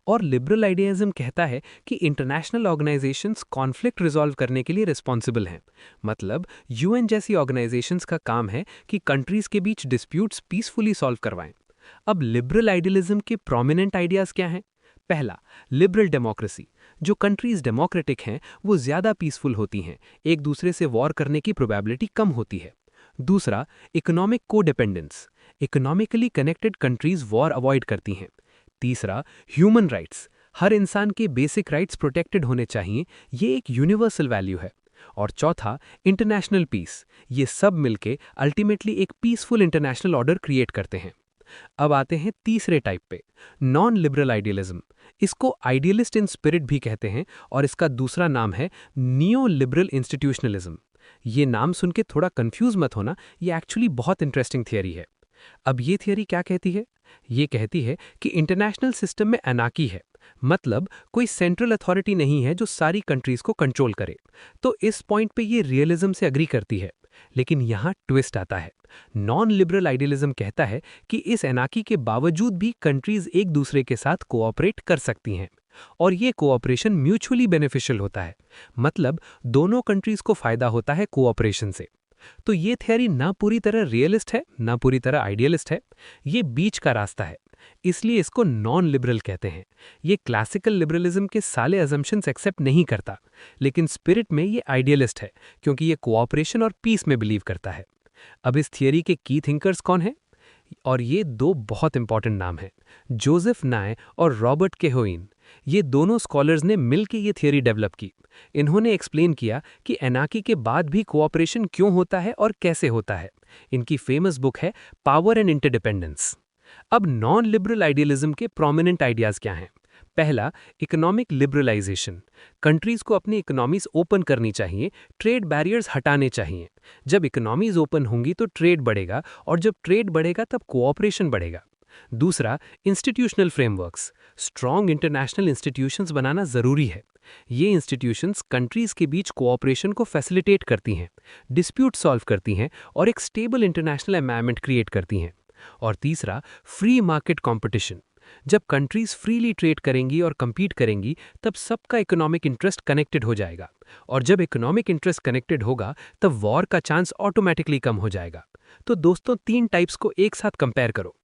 Speaker 2: और लिबरल आइडियाज़म कहता है कि इंटरनेशनल ऑर्गेनाइजेशंस कॉन्फ्लिक्ट रिजॉल्व करने के लिए रिस्पॉन्सिबल हैं। मतलब यूएन जैसी ऑर्गेनाइजेशंस का काम है कि कंट्रीज के बीच डिस्प्यूट्स पीसफुली सॉल्व करवाएं। अब लिबरल आइडियलिज्म के प्रोमिनेंट आइडियाज क्या हैं? पहला, लिबरल डेमोक्रेसी। जो कंट्रीज डेमोक्रेटिक हैं वो ज्यादा पीसफुल होती हैं, एक दूसरे से वॉर करने की प्रोबेबिलिटी कम होती है। दूसरा, economic codependence. Economically connected countries war avoid करती हैं। तीसरा, ह्यूमन राइट्स। हर इंसान के बेसिक राइट्स प्रोटेक्टेड होने चाहिए, ये एक यूनिवर्सल वैल्यू है। और चौथा, इंटरनेशनल पीस। ये सब मिलके अल्टीमेटली एक पीसफुल इंटरनेशनल ऑर्डर क्रिएट करते हैं। अब आते हैं तीसरे टाइप पे, नॉन लिबरल आइडियलिज्म। इसको आइडियलिस्ट इन स्पिरिट भी कहते हैं और इसका दूसरा नाम है नियो लिबरल इंस्टीट्यूशनलिज्म। ये नाम सुन के थोड़ा कंफ्यूज मत होना, ये एक्चुअली बहुत इंटरेस्टिंग थियरी है। अब ये थियरी क्या कहती है? ये कहती है कि इंटरनेशनल सिस्टम में अनाकी है, मतलब कोई सेंट्रल अथॉरिटी नहीं है जो सारी कंट्रीज को कंट्रोल करे। तो इस पॉइंट पे ये रियलिज्म से अग्री करती है, लेकिन यहाँ ट्विस्ट आता है। नॉन लिबरल आइडियलिज्म कहता है कि इस एनाकी के बावजूद भी कंट्रीज एक दूसरे के साथ कोऑपरेट कर सकती हैं और ये कोऑपरेशन म्यूचुअली बेनिफिशियल होता है। मतलब दोनों कंट्रीज को फायदा होता है कोऑपरेशन से। तो ये थियरी ना पूरी तरह रियलिस्ट है, ना पूरी तरह आइडियलिस्ट है, ये बीच का रास्ता है, इसलिए इसको नॉन लिबरल कहते हैं। ये क्लासिकल लिबरलिज्म के सारे अजम्पशंस एक्सेप्ट नहीं करता, लेकिन स्पिरिट में ये आइडियलिस्ट है क्योंकि ये कोऑपरेशन और पीस में बिलीव करता है। अब इस थियरी के की थिंकर्स कौन हैं? और ये दो बहुत इंपॉर्टेंट नाम हैं, जोसेफ नाय और रॉबर्ट केहोइन। ये दोनों स्कॉलर्स ने मिलकर ये थियरी डेवलप की। इन्होंने एक्सप्लेन किया कि एनाकी के बाद भी कोऑपरेशन क्यों होता है और कैसे होता है। इनकी फेमस बुक है पावर एंड इंटरडिपेंडेंस। अब नॉन लिबरल आइडियलिज्म के प्रोमिनेंट आइडियाज क्या हैं? पहला, इकोनॉमिक लिबरलाइजेशन। कंट्रीज को अपनी इकोनॉमीज ओपन करनी चाहिए, ट्रेड बैरियर्स हटाने चाहिए। जब इकोनॉमीज ओपन होंगी तो ट्रेड बढ़ेगा, और जब ट्रेड बढ़ेगा तब कोऑपरेशन बढ़ेगा। दूसरा, institutional frameworks. Strong international institutions बनाना ज़रूरी है। ये इंस्टीट्यूशंस कंट्रीज के बीच कोऑपरेशन को फैसिलिटेट करती हैं, डिस्प्यूट सॉल्व करती हैं और एक स्टेबल इंटरनेशनल एनवायरनमेंट क्रिएट करती हैं। और तीसरा, फ्री मार्केट कंपटीशन। जब कंट्रीज फ्रीली ट्रेड करेंगी और compete करेंगी तब सबका इकोनॉमिक इंटरेस्ट कनेक्टेड हो जाएगा, और जब इकोनॉमिक इंटरेस्ट कनेक्टेड होगा तब वॉर का चांस ऑटोमेटिकली कम हो जाएगा। तो दोस्तों, 3 टाइप्स को एक साथ कंपेयर करो।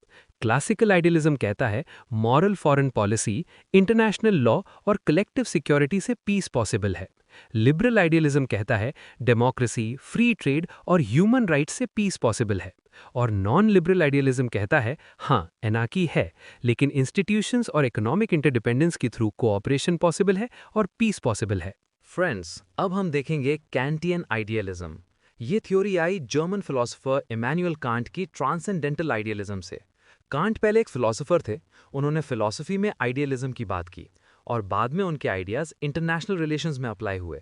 Speaker 2: क्लासिकल आइडियलिज्म कहता है moral foreign policy, international law और कलेक्टिव सिक्योरिटी से पीस पॉसिबल है। लिबरल आइडियलिज्म कहता है डेमोक्रेसी, फ्री ट्रेड और ह्यूमन राइट्स से पीस पॉसिबल है। और नॉन लिबरल आइडियलिज्म कहता है हाँ, एनार्की है, लेकिन इंस्टीट्यूशंस और इकोनॉमिक इंटरडिपेंडेंस के थ्रू कोऑपरेशन पॉसिबल है और पीस पॉसिबल है।
Speaker 1: फ्रेंड्स, अब हम देखेंगे कैंटियन आइडियलिज्म। ये थ्योरी आई जर्मन फिलोसोफर इमैनुअल कांट की ट्रांसेंडेंटल आइडियलिज्म से। कांट पहले एक फिलोसोफर थे, उन्होंने फिलॉसफी में आइडियलिज्म की बात की और बाद में उनके आइडियाज इंटरनेशनल रिलेशंस में अप्लाई हुए।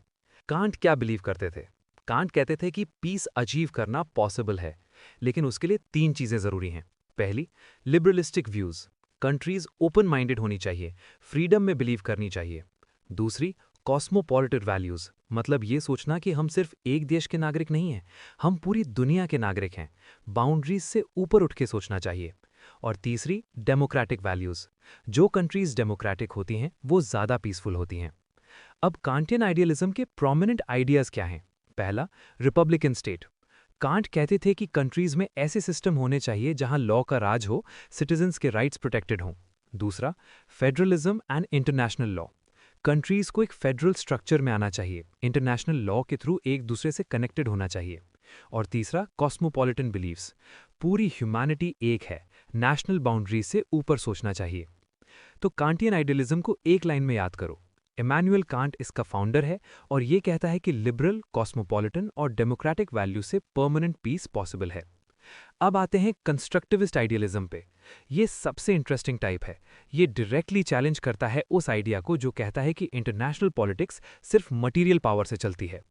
Speaker 1: कांट क्या बिलीव करते थे? कांट कहते थे कि पीस अचीव करना पॉसिबल है, लेकिन उसके लिए 3 चीज़ें ज़रूरी हैं। पहली, लिबरलिस्टिक व्यूज़। कंट्रीज ओपन माइंडेड होनी चाहिए, फ्रीडम में बिलीव करनी चाहिए। दूसरी, कॉस्मोपॉलिटन वैल्यूज़, मतलब ये सोचना कि हम सिर्फ एक देश के नागरिक नहीं हैं, हम पूरी दुनिया के नागरिक हैं। बाउंड्रीज से ऊपर उठ के सोचना चाहिए। और तीसरी, डेमोक्रेटिक वैल्यूज़। जो कंट्रीज डेमोक्रेटिक होती हैं वो ज़्यादा पीसफुल होती हैं। अब कांटियन आइडियलिज्म के प्रोमिनेंट आइडियाज़ क्या हैं? पहला, रिपब्लिकन स्टेट। कांट कहते थे कि कंट्रीज में ऐसे सिस्टम होने चाहिए जहां लॉ का राज हो, सिटीजन्स के राइट्स प्रोटेक्टेड हों। दूसरा, federalism and international law. Countries को एक फेडरल स्ट्रक्चर में आना चाहिए, इंटरनेशनल लॉ के थ्रू एक दूसरे से कनेक्टेड होना चाहिए। और तीसरा, कॉस्मोपॉलिटन बिलीव्स। पूरी ह्यूमैनिटी एक है, नेशनल बाउंड्रीज से ऊपर सोचना चाहिए। तो कांटियन आइडियलिज्म को एक लाइन में याद करो। इमैनुअल कांट इसका फाउंडर है और ये कहता है कि लिबरल, कॉस्मोपॉलिटन और डेमोक्रेटिक वैल्यू से परमानेंट पीस पॉसिबल है। अब आते हैं कंस्ट्रक्टिविस्ट आइडियलिज्म पे। ये सबसे इंटरेस्टिंग टाइप है। ये डायरेक्टली चैलेंज करता है उस आइडिया को जो कहता है कि इंटरनेशनल पॉलिटिक्स सिर्फ मटीरियल पावर से चलती है।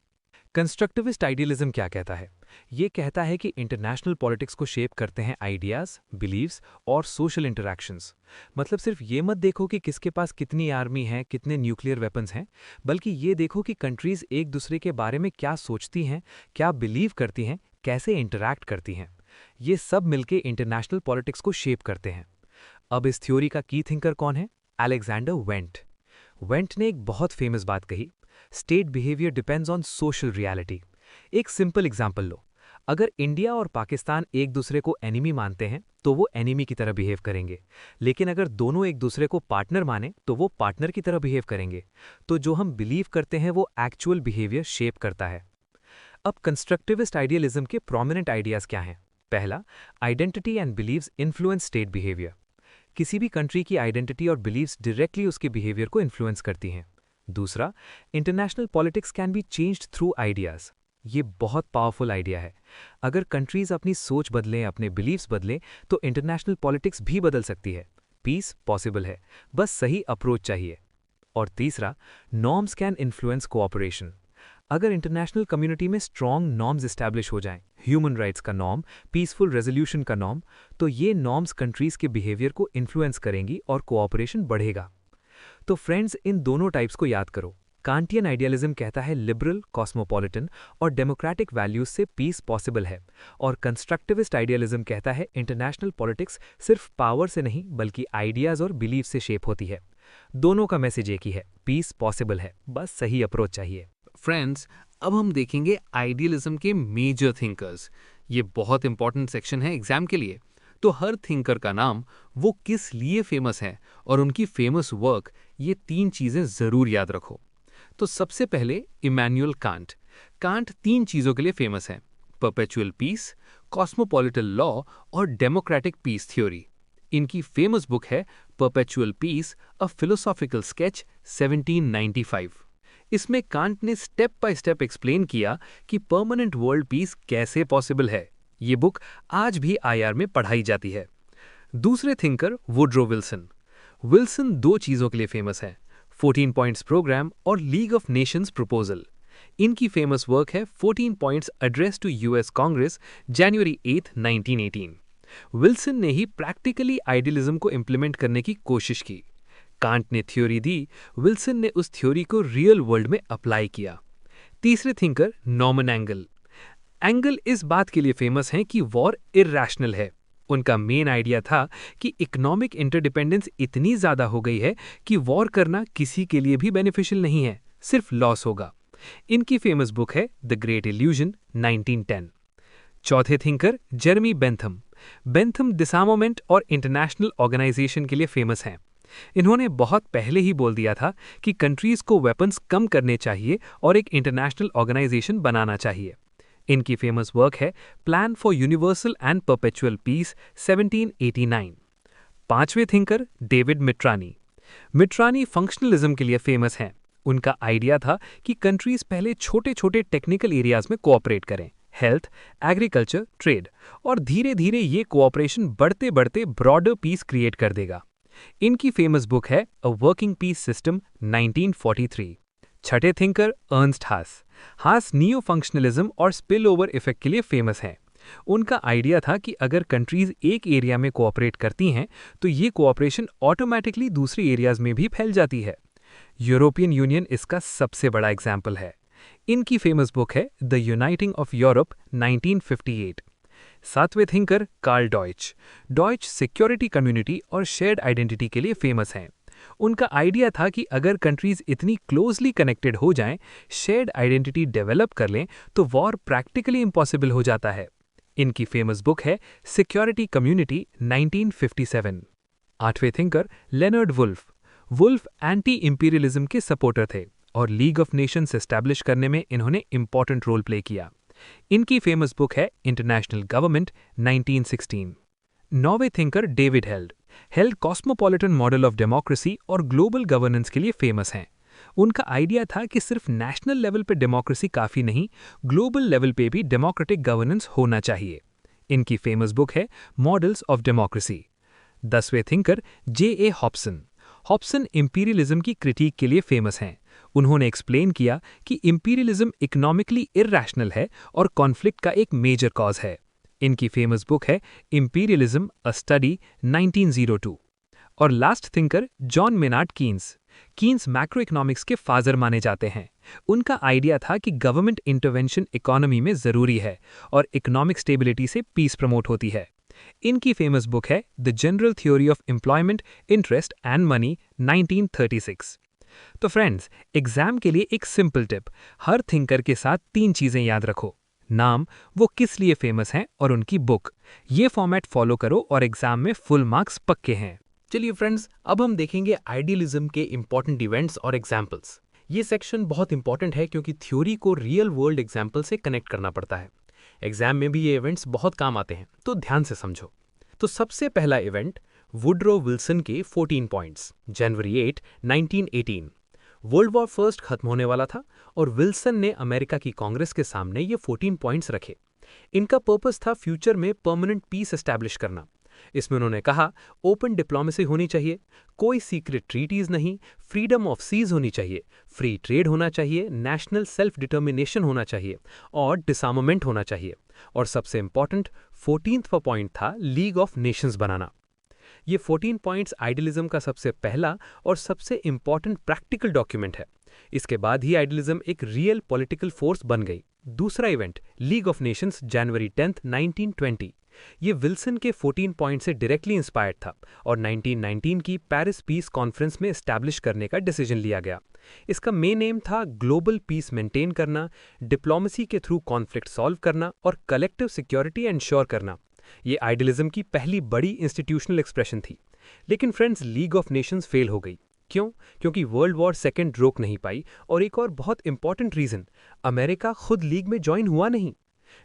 Speaker 1: कंस्ट्रक्टिविस्ट आइडियलिज्म क्या कहता है? ये कहता है कि इंटरनेशनल पॉलिटिक्स को शेप करते हैं आइडियाज़, बिलीव्स और सोशल इंटरैक्शंस। मतलब सिर्फ ये मत देखो कि किसके पास कितनी आर्मी है, कितने न्यूक्लियर वेपन्स हैं, बल्कि ये देखो कि कंट्रीज़ एक दूसरे के बारे में क्या सोचती हैं, क्या बिलीव करती हैं, कैसे इंटरैक्ट करती हैं। ये सब मिलके इंटरनेशनल पॉलिटिक्स को शेप करते हैं। अब इस थ्योरी का की थिंकर कौन है? Alexander went. वेंट ने एक बहुत फेमस बात कही, state behaviour depends on social reality. एक सिंपल एग्जाम्पल लो, अगर इंडिया और पाकिस्तान एक दूसरे को एनिमी मानते हैं तो वो एनिमी की तरह बिहेव करेंगे, लेकिन अगर दोनों एक दूसरे को पार्टनर माने तो वो पार्टनर की तरह बिहेव करेंगे। तो जो हम बिलीव करते हैं वो एक्चुअल बिहेवियर शेप करता है। अब कंस्ट्रक्टिविस्ट आइडियलिज्म के प्रोमिनेंट आइडियाज़ क्या हैं? पहला, identity and beliefs influence state behaviour. किसी भी कंट्री की आइडेंटिटी और बिलीव्स डायरेक्टली उसके बिहेवियर को इन्फ्लुएंस करती हैं। दूसरा, international politics can be changed through ideas. ये बहुत पावरफुल आइडिया है। अगर कंट्रीज अपनी सोच बदलें, अपने बिलीव्स बदलें, तो इंटरनेशनल पॉलिटिक्स भी बदल सकती है। पीस पॉसिबल है, बस सही अप्रोच चाहिए। और तीसरा, नॉर्म्स कैन इन्फ्लुएंस कोऑपरेशन। अगर इंटरनेशनल कम्युनिटी में स्ट्रॉन्ग नॉर्म्स इस्टेब्लिश हो जाएं, ह्यूमन राइट्स का नॉर्म, पीसफुल रेजोल्यूशन का नॉर्म, तो ये नॉर्म्स कंट्रीज के बिहेवियर को इन्फ्लुएंस करेंगी और कोऑपरेशन बढ़ेगा। तो फ्रेंड्स, इन दोनों टाइप्स को याद करो। कांटियन आइडियलिज्म कहता है लिबरल, कॉस्मोपॉलिटन और डेमोक्रेटिक वैल्यूज से पीस पॉसिबल है, और कंस्ट्रक्टिविस्ट आइडियलिज्म कहता है इंटरनेशनल पॉलिटिक्स सिर्फ पावर से नहीं बल्कि आइडियाज और बिलीव से शेप होती है। दोनों का मैसेज एक ही है, पीस पॉसिबल है, बस सही अप्रोच चाहिए।
Speaker 2: फ्रेंड्स, अब हम देखेंगे आइडियलिज्म के मेजर थिंकर्स। ये बहुत इंपॉर्टेंट सेक्शन है एग्जाम के लिए। तो हर थिंकर का नाम, वो किस लिए फेमस है और उनकी फेमस वर्क, ये 3 चीज़ें ज़रूर याद रखो। तो सबसे पहले इमैनुअल कांट। कांट 3 चीज़ों के लिए फेमस है, परपेचुअल पीस, कॉस्मोपॉलिटन लॉ और डेमोक्रेटिक पीस थ्योरी। इनकी फेमस बुक है perpetual peace, a philosophical sketch 1795। इसमें कांट ने स्टेप बाय स्टेप एक्सप्लेन किया कि परमानेंट वर्ल्ड पीस कैसे पॉसिबल है। ये बुक आज भी IR में पढ़ाई जाती है। दूसरे थिंकर वुड्रो विल्सन। विल्सन दो चीजों के लिए फेमस है, 14 पॉइंट्स प्रोग्राम और लीग ऑफ नेशंस प्रपोजल। इनकी फेमस वर्क है 14 points address to US Congress, जनवरी 8, 1918। विल्सन ने ही प्रैक्टिकली आइडियलिज्म को इंप्लीमेंट करने की कोशिश की। कांट ने थ्योरी दी, विल्सन ने उस थ्योरी को रियल वर्ल्ड में अप्लाई किया। तीसरे थिंकर नॉर्मन एंगल। एंगल इस बात के लिए फेमस हैं कि वॉर इरैशनल है। उनका मेन आइडिया था कि इकोनॉमिक इंटरडिपेंडेंस इतनी ज्यादा हो गई है कि वॉर करना किसी के लिए भी बेनिफिशियल नहीं है, सिर्फ लॉस होगा। इनकी फेमस बुक है द ग्रेट इल्यूजन, 1910। चौथे थिंकर जेरेमी बेंथम। बेंथम डिसआर्मामेंट और इंटरनेशनल ऑर्गेनाइजेशन के लिए फेमस हैं। इन्होंने बहुत पहले ही बोल दिया था कि कंट्रीज को वेपन्स कम करने चाहिए और एक इंटरनेशनल ऑर्गेनाइजेशन बनाना चाहिए। इनकी फेमस वर्क है plan for universal and perpetual peace, 1789। पांचवें thinker David Mitrany. Mitrany functionalism के लिए फेमस हैं। उनका आइडिया था कि कंट्रीज पहले छोटे छोटे टेक्निकल एरियाज में कोऑपरेट करें, हेल्थ, एग्रीकल्चर, ट्रेड, और धीरे धीरे ये कोऑपरेशन बढ़ते बढ़ते ब्रॉडर पीस क्रिएट कर देगा। इनकी फेमस बुक है अ वर्किंग पीस सिस्टम, 1943। छठे थिंकर अर्नस्ट हास। हास नियो फंक्शनलिज्म और स्पिल ओवर इफेक्ट के लिए फेमस हैं। उनका आइडिया था कि अगर कंट्रीज एक एरिया में कोऑपरेट करती हैं तो ये कोऑपरेशन ऑटोमेटिकली दूसरे एरियाज में भी फैल जाती है। यूरोपियन यूनियन इसका सबसे बड़ा एग्जाम्पल है। इनकी फेमस बुक है द यूनाइटिंग ऑफ यूरोप, 1958। सातवें thinker Karl Deutsch. Deutsch security community और शेयर्ड आइडेंटिटी के लिए फेमस हैं। उनका आइडिया था कि अगर कंट्रीज इतनी क्लोजली कनेक्टेड हो जाएं, शेयर्ड आइडेंटिटी डेवलप कर लें, तो वॉर प्रैक्टिकली इम्पॉसिबल हो जाता है। इनकी फेमस बुक है सिक्योरिटी कम्युनिटी, 1957। आठवें thinker Leonard Woolf. Woolf anti imperialism के सपोर्टर थे और लीग ऑफ नेशंस एस्टैब्लिश करने में इन्होंने इंपॉर्टेंट रोल प्ले किया। इनकी फेमस बुक है इंटरनेशनल गवर्नमेंट, 1916। नौवें thinker David held. Held cosmopolitan model of democracy और ग्लोबल गवर्नेंस के लिए फेमस हैं। उनका आइडिया था कि सिर्फ नेशनल लेवल पे डेमोक्रेसी काफी नहीं, ग्लोबल लेवल पे भी डेमोक्रेटिक गवर्नेंस होना चाहिए। इनकी फेमस बुक है मॉडल्स ऑफ डेमोक्रेसी। 10वें thinker J A. Hobson. Hobson imperialism की क्रिटिक के लिए फेमस हैं। उन्होंने एक्सप्लेन किया कि इंपीरियलिज्म इकोनॉमिकली इरैशनल है और कॉन्फ्लिक्ट का एक मेजर कॉज है। इनकी फेमस बुक है इंपीरियलिज्म अ स्टडी, 1902। और last thinker John Maynard Keynes. Keynes macro economics के फादर माने जाते हैं। उनका आइडिया था कि गवर्नमेंट इंटरवेंशन इकोनॉमी में जरूरी है और इकोनॉमिक स्टेबिलिटी से पीस प्रमोट होती है। इनकी फेमस बुक है the general theory of employment, interest and money, 1936। तो फ्रेंड्स, एग्जाम के लिए एक सिंपल टिप, हर थिंकर के साथ 3 चीजें याद रखो। नाम, वो किस लिए फेमस हैं, और उनकी बुक। ये फॉर्मेट फॉलो करो और एग्जाम में फुल मार्क्स पक्के हैं।
Speaker 1: चलिए फ्रेंड्स, अब हम देखेंगे आइडियलिज्म के इंपॉर्टेंट इवेंट्स और एग्जाम्पल्स। ये सेक्शन बहुत इंपॉर्टेंट है क्योंकि थ्योरी को रियल वर्ल्ड एग्जाम्पल से कनेक्ट करना पड़ता है। एग्जाम में भी ये इवेंट्स बहुत काम आते हैं, तो ध्यान से समझो। तो सबसे पहला इवेंट वुडरो विल्सन के 14 पॉइंट्स, जनवरी 8, 1918। वर्ल्ड वॉर फर्स्ट खत्म होने वाला था और विल्सन ने अमेरिका की कांग्रेस के सामने ये 14 पॉइंट्स रखे। इनका पर्पस था फ्यूचर में परमानेंट पीस एस्टैब्लिश करना। इसमें उन्होंने कहा ओपन डिप्लोमेसी होनी चाहिए, कोई सीक्रेट ट्रीटीज नहीं, फ्रीडम ऑफ सीज होनी चाहिए, फ्री ट्रेड होना चाहिए, नेशनल सेल्फ डिटर्मिनेशन होना चाहिए और डिसआर्मामेंट होना चाहिए। और सबसे इंपॉर्टेंट 14वां पॉइंट था लीग ऑफ नेशंस बनाना। ये 14 पॉइंट्स आइडियलिज्म का सबसे पहला और सबसे इंपॉर्टेंट प्रैक्टिकल डॉक्यूमेंट है। इसके बाद ही आइडियलिज्म एक रियल पॉलिटिकल फोर्स बन गई। दूसरा इवेंट लीग ऑफ नेशंस, जनवरी 10, 1920। ये विल्सन के 14 पॉइंट से डायरेक्टली इंस्पायर्ड था और 1919 की पेरिस पीस कॉन्फ्रेंस में एस्टैब्लिश करने का डिसीजन लिया गया। इसका मेन एम था ग्लोबल पीस मेंटेन करना, डिप्लोमेसी के थ्रू कॉन्फ्लिक्ट सॉल्व करना और कलेक्टिव सिक्योरिटी एंश्योर करना। ये आइडियलिज्म की पहली बड़ी इंस्टीट्यूशनल एक्सप्रेशन थी। लेकिन friends, league of Nations fail हो गई। क्यों? क्योंकि वर्ल्ड वॉर सेकेंड रोक नहीं पाई, और एक और बहुत इंपॉर्टेंट रीजन, अमेरिका खुद लीग में ज्वाइन हुआ नहीं।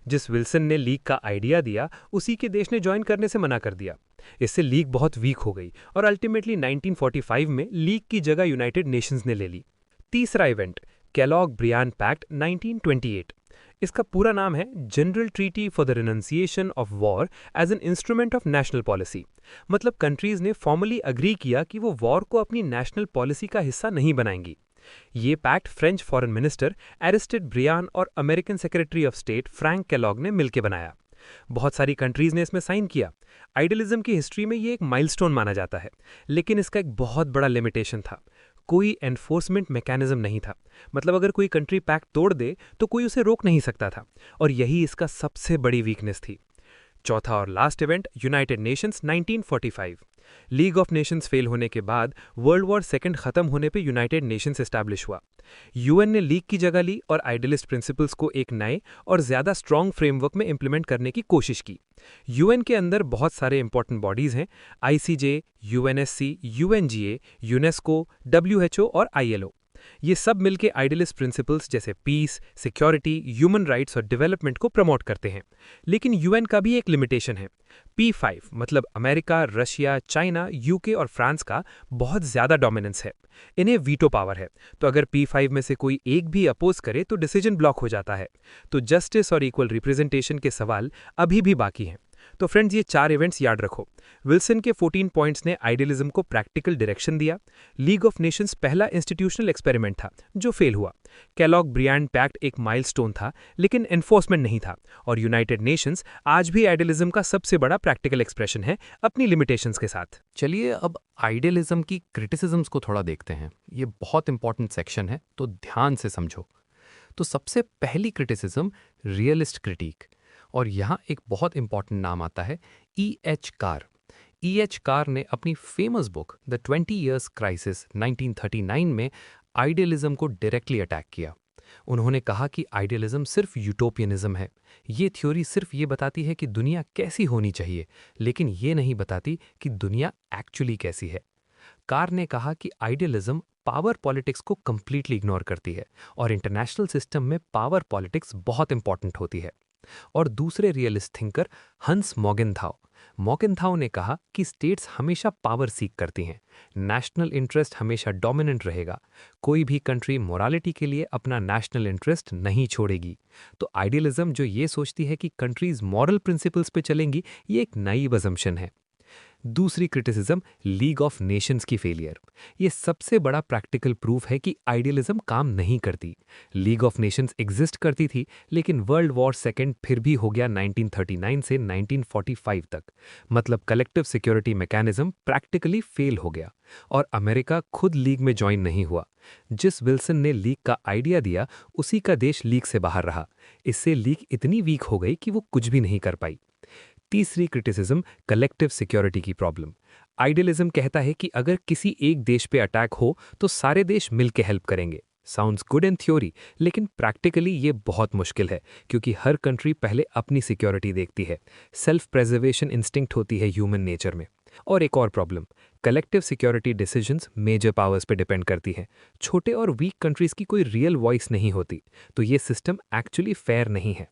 Speaker 1: जिस विल्सन ने लीग का आइडिया दिया, उसी के देश ने ज्वाइन करने से मना कर दिया। इससे लीग बहुत वीक हो गई और अल्टीमेटली 1945 में लीग की जगह यूनाइटेड नेशंस ने ले ली। तीसरा इवेंट केलॉग-ब्रियान पैक्ट, 1928।
Speaker 3: इसका पूरा नाम है general treaty for the renunciation of war as an instrument of national policy. मतलब कंट्रीज ने फॉर्मली अग्री किया कि वो वॉर को अपनी नेशनल पॉलिसी का हिस्सा नहीं बनाएंगी। ये pact French foreign minister Aristide Briand और American secretary of state Frank Kellogg ने मिलकर बनाया। बहुत सारी कंट्रीज ने इसमें साइन किया। आइडियलिज्म की हिस्ट्री में ये एक माइलस्टोन माना जाता है, लेकिन इसका एक बहुत बड़ा लिमिटेशन था। कोई एनफोर्समेंट मैकेनिज्म नहीं था। मतलब अगर कोई कंट्री पैक्ट तोड़ दे तो कोई उसे रोक नहीं सकता था, और यही इसका सबसे बड़ी वीकनेस थी। चौथा और last event, United Nations 1945। League of Nations fail होने के बाद वर्ल्ड वॉर सेकंड खत्म होने पे यूनाइटेड नेशंस एस्टैब्लिश हुआ। यूएन ने लीग की जगह ली और आइडियलिस्ट प्रिंसिपल्स को एक नए और ज्यादा स्ट्रॉन्ग फ्रेमवर्क में इंप्लीमेंट करने की कोशिश की। यूएन के अंदर बहुत सारे इंपॉर्टेंट बॉडीज हैं: ICJ, UNSC, UNGA, UNESCO, WHO और आईएलओ। ये सब मिलके आइडियलिस्ट प्रिंसिपल्स जैसे पीस, सिक्योरिटी, ह्यूमन राइट्स और डेवलपमेंट को प्रमोट करते हैं। लेकिन यूएन का भी एक लिमिटेशन है। P5 मतलब अमेरिका, रशिया, चाइना, यूके और फ्रांस का बहुत ज्यादा डोमिनेंस है। इन्हें वीटो पावर है, तो अगर P5 में से कोई एक भी अपोज करे तो डिसीजन ब्लॉक हो जाता है। तो जस्टिस और इक्वल रिप्रेजेंटेशन के सवाल अभी भी बाकी हैं। तो फ्रेंड्स, ये 4 इवेंट्स याद रखो। विल्सन के 14 पॉइंट्स ने आइडियलिज्म को प्रैक्टिकल डायरेक्शन दिया। लीग ऑफ नेशंस पहला इंस्टीट्यूशनल एक्सपेरिमेंट था जो फेल हुआ। केलॉग ब्रियान पैक्ट एक माइलस्टोन था, लेकिन एनफोर्समेंट नहीं था। और यूनाइटेड नेशंस आज भी आइडियलिज्म का सबसे बड़ा प्रैक्टिकल एक्सप्रेशन है, अपनी लिमिटेशंस के साथ।
Speaker 2: चलिए अब आइडियलिज्म की क्रिटिसिज्म्स को थोड़ा देखते हैं। ये बहुत इंपॉर्टेंट सेक्शन है, तो ध्यान से समझो। तो सबसे पहली क्रिटिसिज्म रियलिस्ट क्रिटिक, और यहाँ एक बहुत इंपॉर्टेंट नाम आता है E.H. कार। E.H. कार ने अपनी famous book the 20 Years Crisis 1939 में आइडियलिज्म को डायरेक्टली अटैक किया। उन्होंने कहा कि आइडियलिज्म सिर्फ यूटोपियनिज्म है। ये थ्योरी सिर्फ ये बताती है कि दुनिया कैसी होनी चाहिए, लेकिन ये नहीं बताती कि दुनिया एक्चुअली कैसी है। कार ने कहा कि आइडियलिज्म पावर पॉलिटिक्स को कंप्लीटली इग्नोर करती है और इंटरनेशनल सिस्टम में पावर पॉलिटिक्स बहुत इंपॉर्टेंट होती है। और दूसरे रियलिस्ट थिंकर हंस मॉगेनथाउ ने कहा कि स्टेट्स हमेशा पावर सीक करती हैं, नेशनल इंटरेस्ट हमेशा डोमिनेंट रहेगा, कोई भी कंट्री मोरालिटी के लिए अपना नेशनल इंटरेस्ट नहीं छोड़ेगी। तो आइडियलिज्म जो ये सोचती है कि कंट्रीज मॉरल प्रिंसिपल्स पे चलेंगी, ये एक नाइव असम्पशन है। दूसरी क्रिटिसिज्म लीग ऑफ नेशंस की फेलियर। ये सबसे बड़ा प्रैक्टिकल प्रूफ है कि आइडियलिज्म काम नहीं करती। लीग ऑफ नेशंस एग्जिस्ट करती थी, लेकिन वर्ल्ड वॉर सेकेंड फिर भी हो गया 1939 से 1945 तक। मतलब collective security mechanism practically fail हो गया और अमेरिका खुद लीग में ज्वाइन नहीं हुआ। जिस विल्सन ने लीग का आइडिया दिया, उसी का देश लीग से बाहर रहा। इससे लीग इतनी वीक हो गई कि वो कुछ भी नहीं कर पाई। तीसरी क्रिटिसिज्म कलेक्टिव सिक्योरिटी की प्रॉब्लम। आइडियलिज्म कहता है कि अगर किसी एक देश पे अटैक हो तो सारे देश मिलकर हेल्प करेंगे। साउंड्स गुड इन थ्योरी, लेकिन प्रैक्टिकली ये बहुत मुश्किल है, क्योंकि हर कंट्री पहले अपनी सिक्योरिटी देखती है। सेल्फ प्रेजर्वेशन इंस्टिंक्ट होती है ह्यूमन नेचर में। और एक और problem, collective security decisions major powers पे डिपेंड करती हैं। छोटे और वीक कंट्रीज की कोई रियल वॉइस नहीं होती, तो ये सिस्टम एक्चुअली फेयर नहीं है।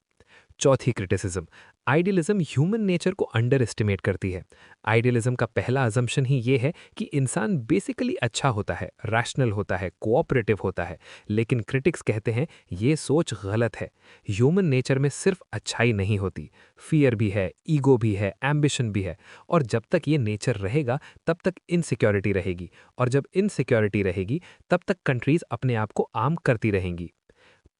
Speaker 2: चौथी क्रिटिसिज्म, आइडियलिज्म ह्यूमन नेचर को अंडर एस्टिमेट करती है। आइडियलिज्म का पहला अजम्पशन ही ये है कि इंसान बेसिकली अच्छा होता है, रैशनल होता है, कोऑपरेटिव होता है। लेकिन क्रिटिक्स कहते हैं ये सोच गलत है। ह्यूमन नेचर में सिर्फ अच्छाई नहीं होती, फियर भी है, ईगो भी है, एम्बिशन भी है। और जब तक ये नेचर रहेगा तब तक इनसिक्योरिटी रहेगी, और जब इनसिक्योरिटी रहेगी तब तक कंट्रीज अपने आप को आर्म करती रहेंगी।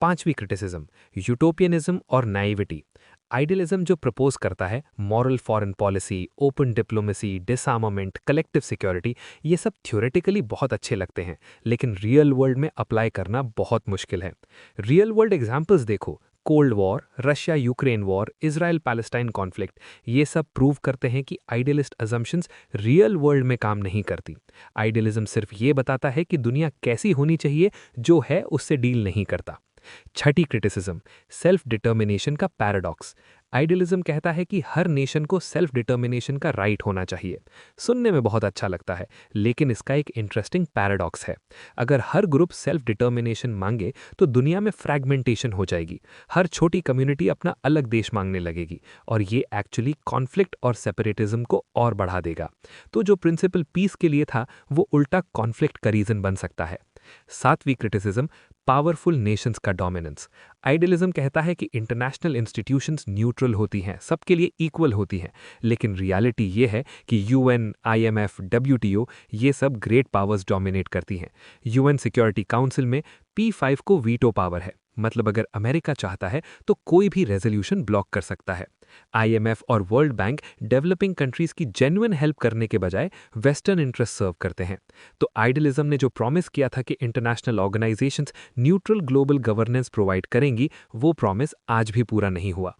Speaker 2: पांचवी क्रिटिसिज्म, यूटोपियनिज्म और नाइविटी। आइडियलिज्म जो प्रपोज करता है moral foreign policy, open diplomacy, डिसआर्मामेंट, collective security, ये सब थ्योरेटिकली बहुत अच्छे लगते हैं, लेकिन रियल वर्ल्ड में अप्लाई करना बहुत मुश्किल है। रियल वर्ल्ड एग्जाम्पल्स देखो, cold war, Russia Ukraine war, Israel Palestine conflict, ये सब प्रूव करते हैं कि आइडियलिस्ट अजम्पशंस रियल वर्ल्ड में काम नहीं करती। आइडियलिज्म सिर्फ ये बताता है कि दुनिया कैसी होनी चाहिए, जो है उससे डील नहीं करता। छठी क्रिटिसिज्म, सेल्फ डिटर्मिनेशन का पैराडॉक्स। आइडियलिज्म कहता है कि हर नेशन को सेल्फ डिटर्मिनेशन का राइट होना चाहिए। सुनने में बहुत अच्छा लगता है, लेकिन इसका एक इंटरेस्टिंग पैराडॉक्स है। अगर हर ग्रुप सेल्फ डिटर्मिनेशन मांगे तो दुनिया में फ्रैगमेंटेशन हो जाएगी। हर छोटी कम्युनिटी अपना अलग देश मांगने लगेगी, और ये एक्चुअली कॉन्फ्लिक्ट और सेपरेटिज्म को और बढ़ा देगा। तो जो प्रिंसिपल पीस के लिए था, वो उल्टा कॉन्फ्लिक्ट का रीजन बन सकता है। सातवीं क्रिटिसिज्म,
Speaker 3: पावरफुल नेशंस का डोमिनेंस। आइडियलिज्म कहता है कि इंटरनेशनल इंस्टीट्यूशंस न्यूट्रल होती हैं, सबके लिए इक्वल होती हैं, लेकिन रियलिटी ये है कि यूएन, आईएमएफ, डब्ल्यूटीओ ये सब ग्रेट पावर्स डोमिनेट करती हैं। यूएन सिक्योरिटी काउंसिल में P5 को वीटो पावर है, मतलब अगर अमेरिका चाहता है तो कोई भी रेजोल्यूशन ब्लॉक कर सकता है। आईएमएफ और वर्ल्ड बैंक डेवलपिंग कंट्रीज की जेन्युइन हेल्प करने के बजाय वेस्टर्न इंटरेस्ट सर्व करते हैं। तो आइडियलिज्म ने जो प्रॉमिस किया था कि international organisations neutral global governance provide करेंगी, वो प्रॉमिस आज भी पूरा नहीं हुआ।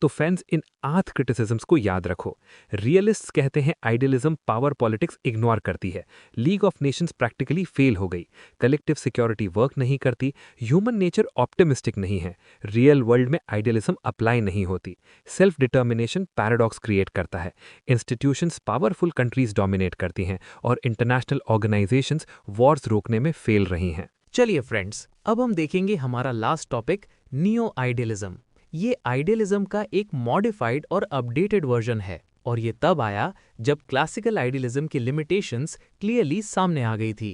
Speaker 3: तो फ्रेंड्स, इन 8 क्रिटिसिज्म्स को याद रखो। रियलिस्ट्स कहते हैं आइडियलिज्म पावर पॉलिटिक्स इग्नोर करती है, league of Nations practically fail हो गई, कलेक्टिव सिक्योरिटी वर्क नहीं करती, ह्यूमन नेचर ऑप्टिमिस्टिक नहीं है, रियल वर्ल्ड में आइडियलिज्म अप्लाई नहीं होती, सेल्फ डिटर्मिनेशन पैराडॉक्स क्रिएट करता है, इंस्टीट्यूशंस पावरफुल कंट्रीज डोमिनेट करती हैं और इंटरनेशनल ऑर्गेनाइजेशंस वॉर्स रोकने में फेल रही हैं।
Speaker 2: चलिए फ्रेंड्स, अब हम देखेंगे हमारा लास्ट टॉपिक, नियो आइडियलिज्म। ये आइडियलिज्म का एक मॉडिफाइड और अपडेटेड वर्जन है, और ये तब आया जब क्लासिकल आइडियलिज्म की लिमिटेशंस क्लियरली सामने आ गई थी।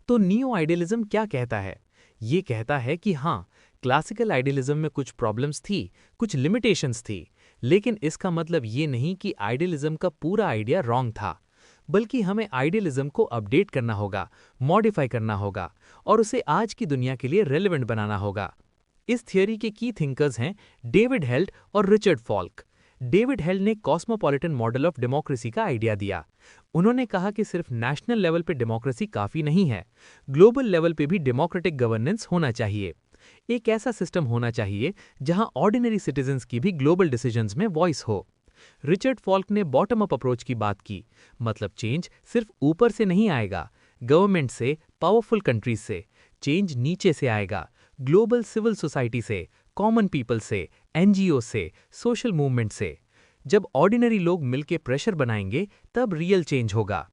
Speaker 2: तो नियो आइडियलिज्म क्या कहता है? ये कहता है कि हाँ, क्लासिकल आइडियलिज्म में कुछ प्रॉब्लम्स थी, कुछ लिमिटेशंस थी, लेकिन इसका मतलब ये नहीं कि आइडियलिज्म का पूरा आइडिया रॉन्ग था, बल्कि हमें आइडियलिज्म को अपडेट करना होगा, मॉडिफाई करना होगा और उसे आज की दुनिया के लिए रेलेवेंट बनाना होगा। इस थियोरी के की थिंकर्स हैं डेविड हेल्ट और रिचर्ड फॉल्क। डेविड हेल्ट ने कॉस्मोपॉलिटन मॉडल ऑफ डेमोक्रेसी का आइडिया दिया। उन्होंने कहा कि सिर्फ नेशनल लेवल पे डेमोक्रेसी काफी नहीं है, ग्लोबल लेवल पे भी डेमोक्रेटिक गवर्नेंस होना चाहिए। एक ऐसा सिस्टम होना चाहिए जहां ऑर्डिनरी सिटीजन्स की भी ग्लोबल डिसीजंस में वॉइस हो। रिचर्ड फॉल्क ने बॉटम अप अप्रोच की बात की, मतलब चेंज सिर्फ ऊपर से नहीं आएगा, गवर्नमेंट से, पावरफुल कंट्रीज से। चेंज नीचे से आएगा, ग्लोबल सिविल सोसाइटी से, कॉमन पीपल से, एनजीओ से, सोशल मूवमेंट से। जब ऑर्डिनरी लोग मिलकर प्रेशर बनाएंगे तब रियल चेंज होगा।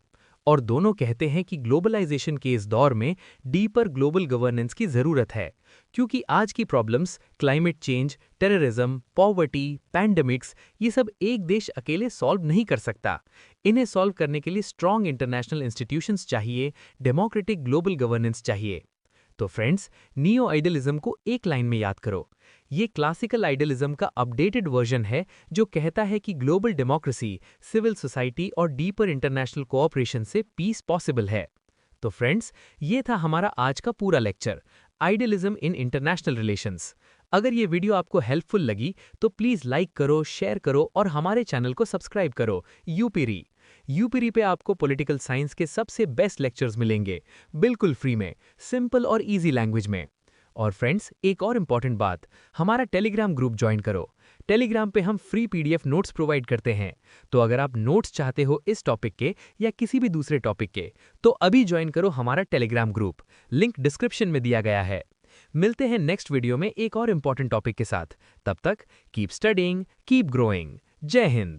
Speaker 2: और दोनों कहते हैं कि ग्लोबलाइजेशन के इस दौर में डीपर ग्लोबल गवर्नेंस की जरूरत है, क्योंकि आज की problems, climate change, terrorism, poverty, pandemics, ये सब एक देश अकेले सॉल्व नहीं कर सकता। इन्हें सॉल्व करने के लिए स्ट्रॉन्ग इंटरनेशनल इंस्टीट्यूशंस चाहिए, डेमोक्रेटिक ग्लोबल गवर्नेंस चाहिए। तो फ्रेंड्स, नियो आइडियलिज्म को एक लाइन में याद करो। ये क्लासिकल आइडियलिज्म का अपडेटेड वर्जन है जो कहता है कि ग्लोबल डेमोक्रेसी, सिविल सोसाइटी और डीपर इंटरनेशनल कोऑपरेशन से पीस पॉसिबल है। तो फ्रेंड्स, ये था हमारा आज का पूरा lecture, idealism in international relations. अगर ये वीडियो आपको हेल्पफुल लगी तो प्लीज़ लाइक करो, शेयर करो और हमारे चैनल को सब्सक्राइब करो। यूपीरी पे आपको पॉलिटिकल साइंस के सबसे बेस्ट लेक्चर्स मिलेंगे, बिल्कुल फ्री में, सिंपल और इजी लैंग्वेज में। और फ्रेंड्स, एक और इम्पॉर्टेंट बात, हमारा टेलीग्राम ग्रुप ज्वाइन करो। टेलीग्राम पे हम फ्री PDF नोट्स प्रोवाइड करते हैं। तो अगर आप नोट्स चाहते हो इस टॉपिक के या किसी भी दूसरे टॉपिक के, तो अभी ज्वाइन करो हमारा टेलीग्राम ग्रुप, लिंक डिस्क्रिप्शन में दिया गया है। मिलते हैं नेक्स्ट वीडियो में एक और इम्पॉर्टेंट टॉपिक के साथ। तब तक कीप स्टडीइंग, कीप ग्रोइंग। जय हिंद।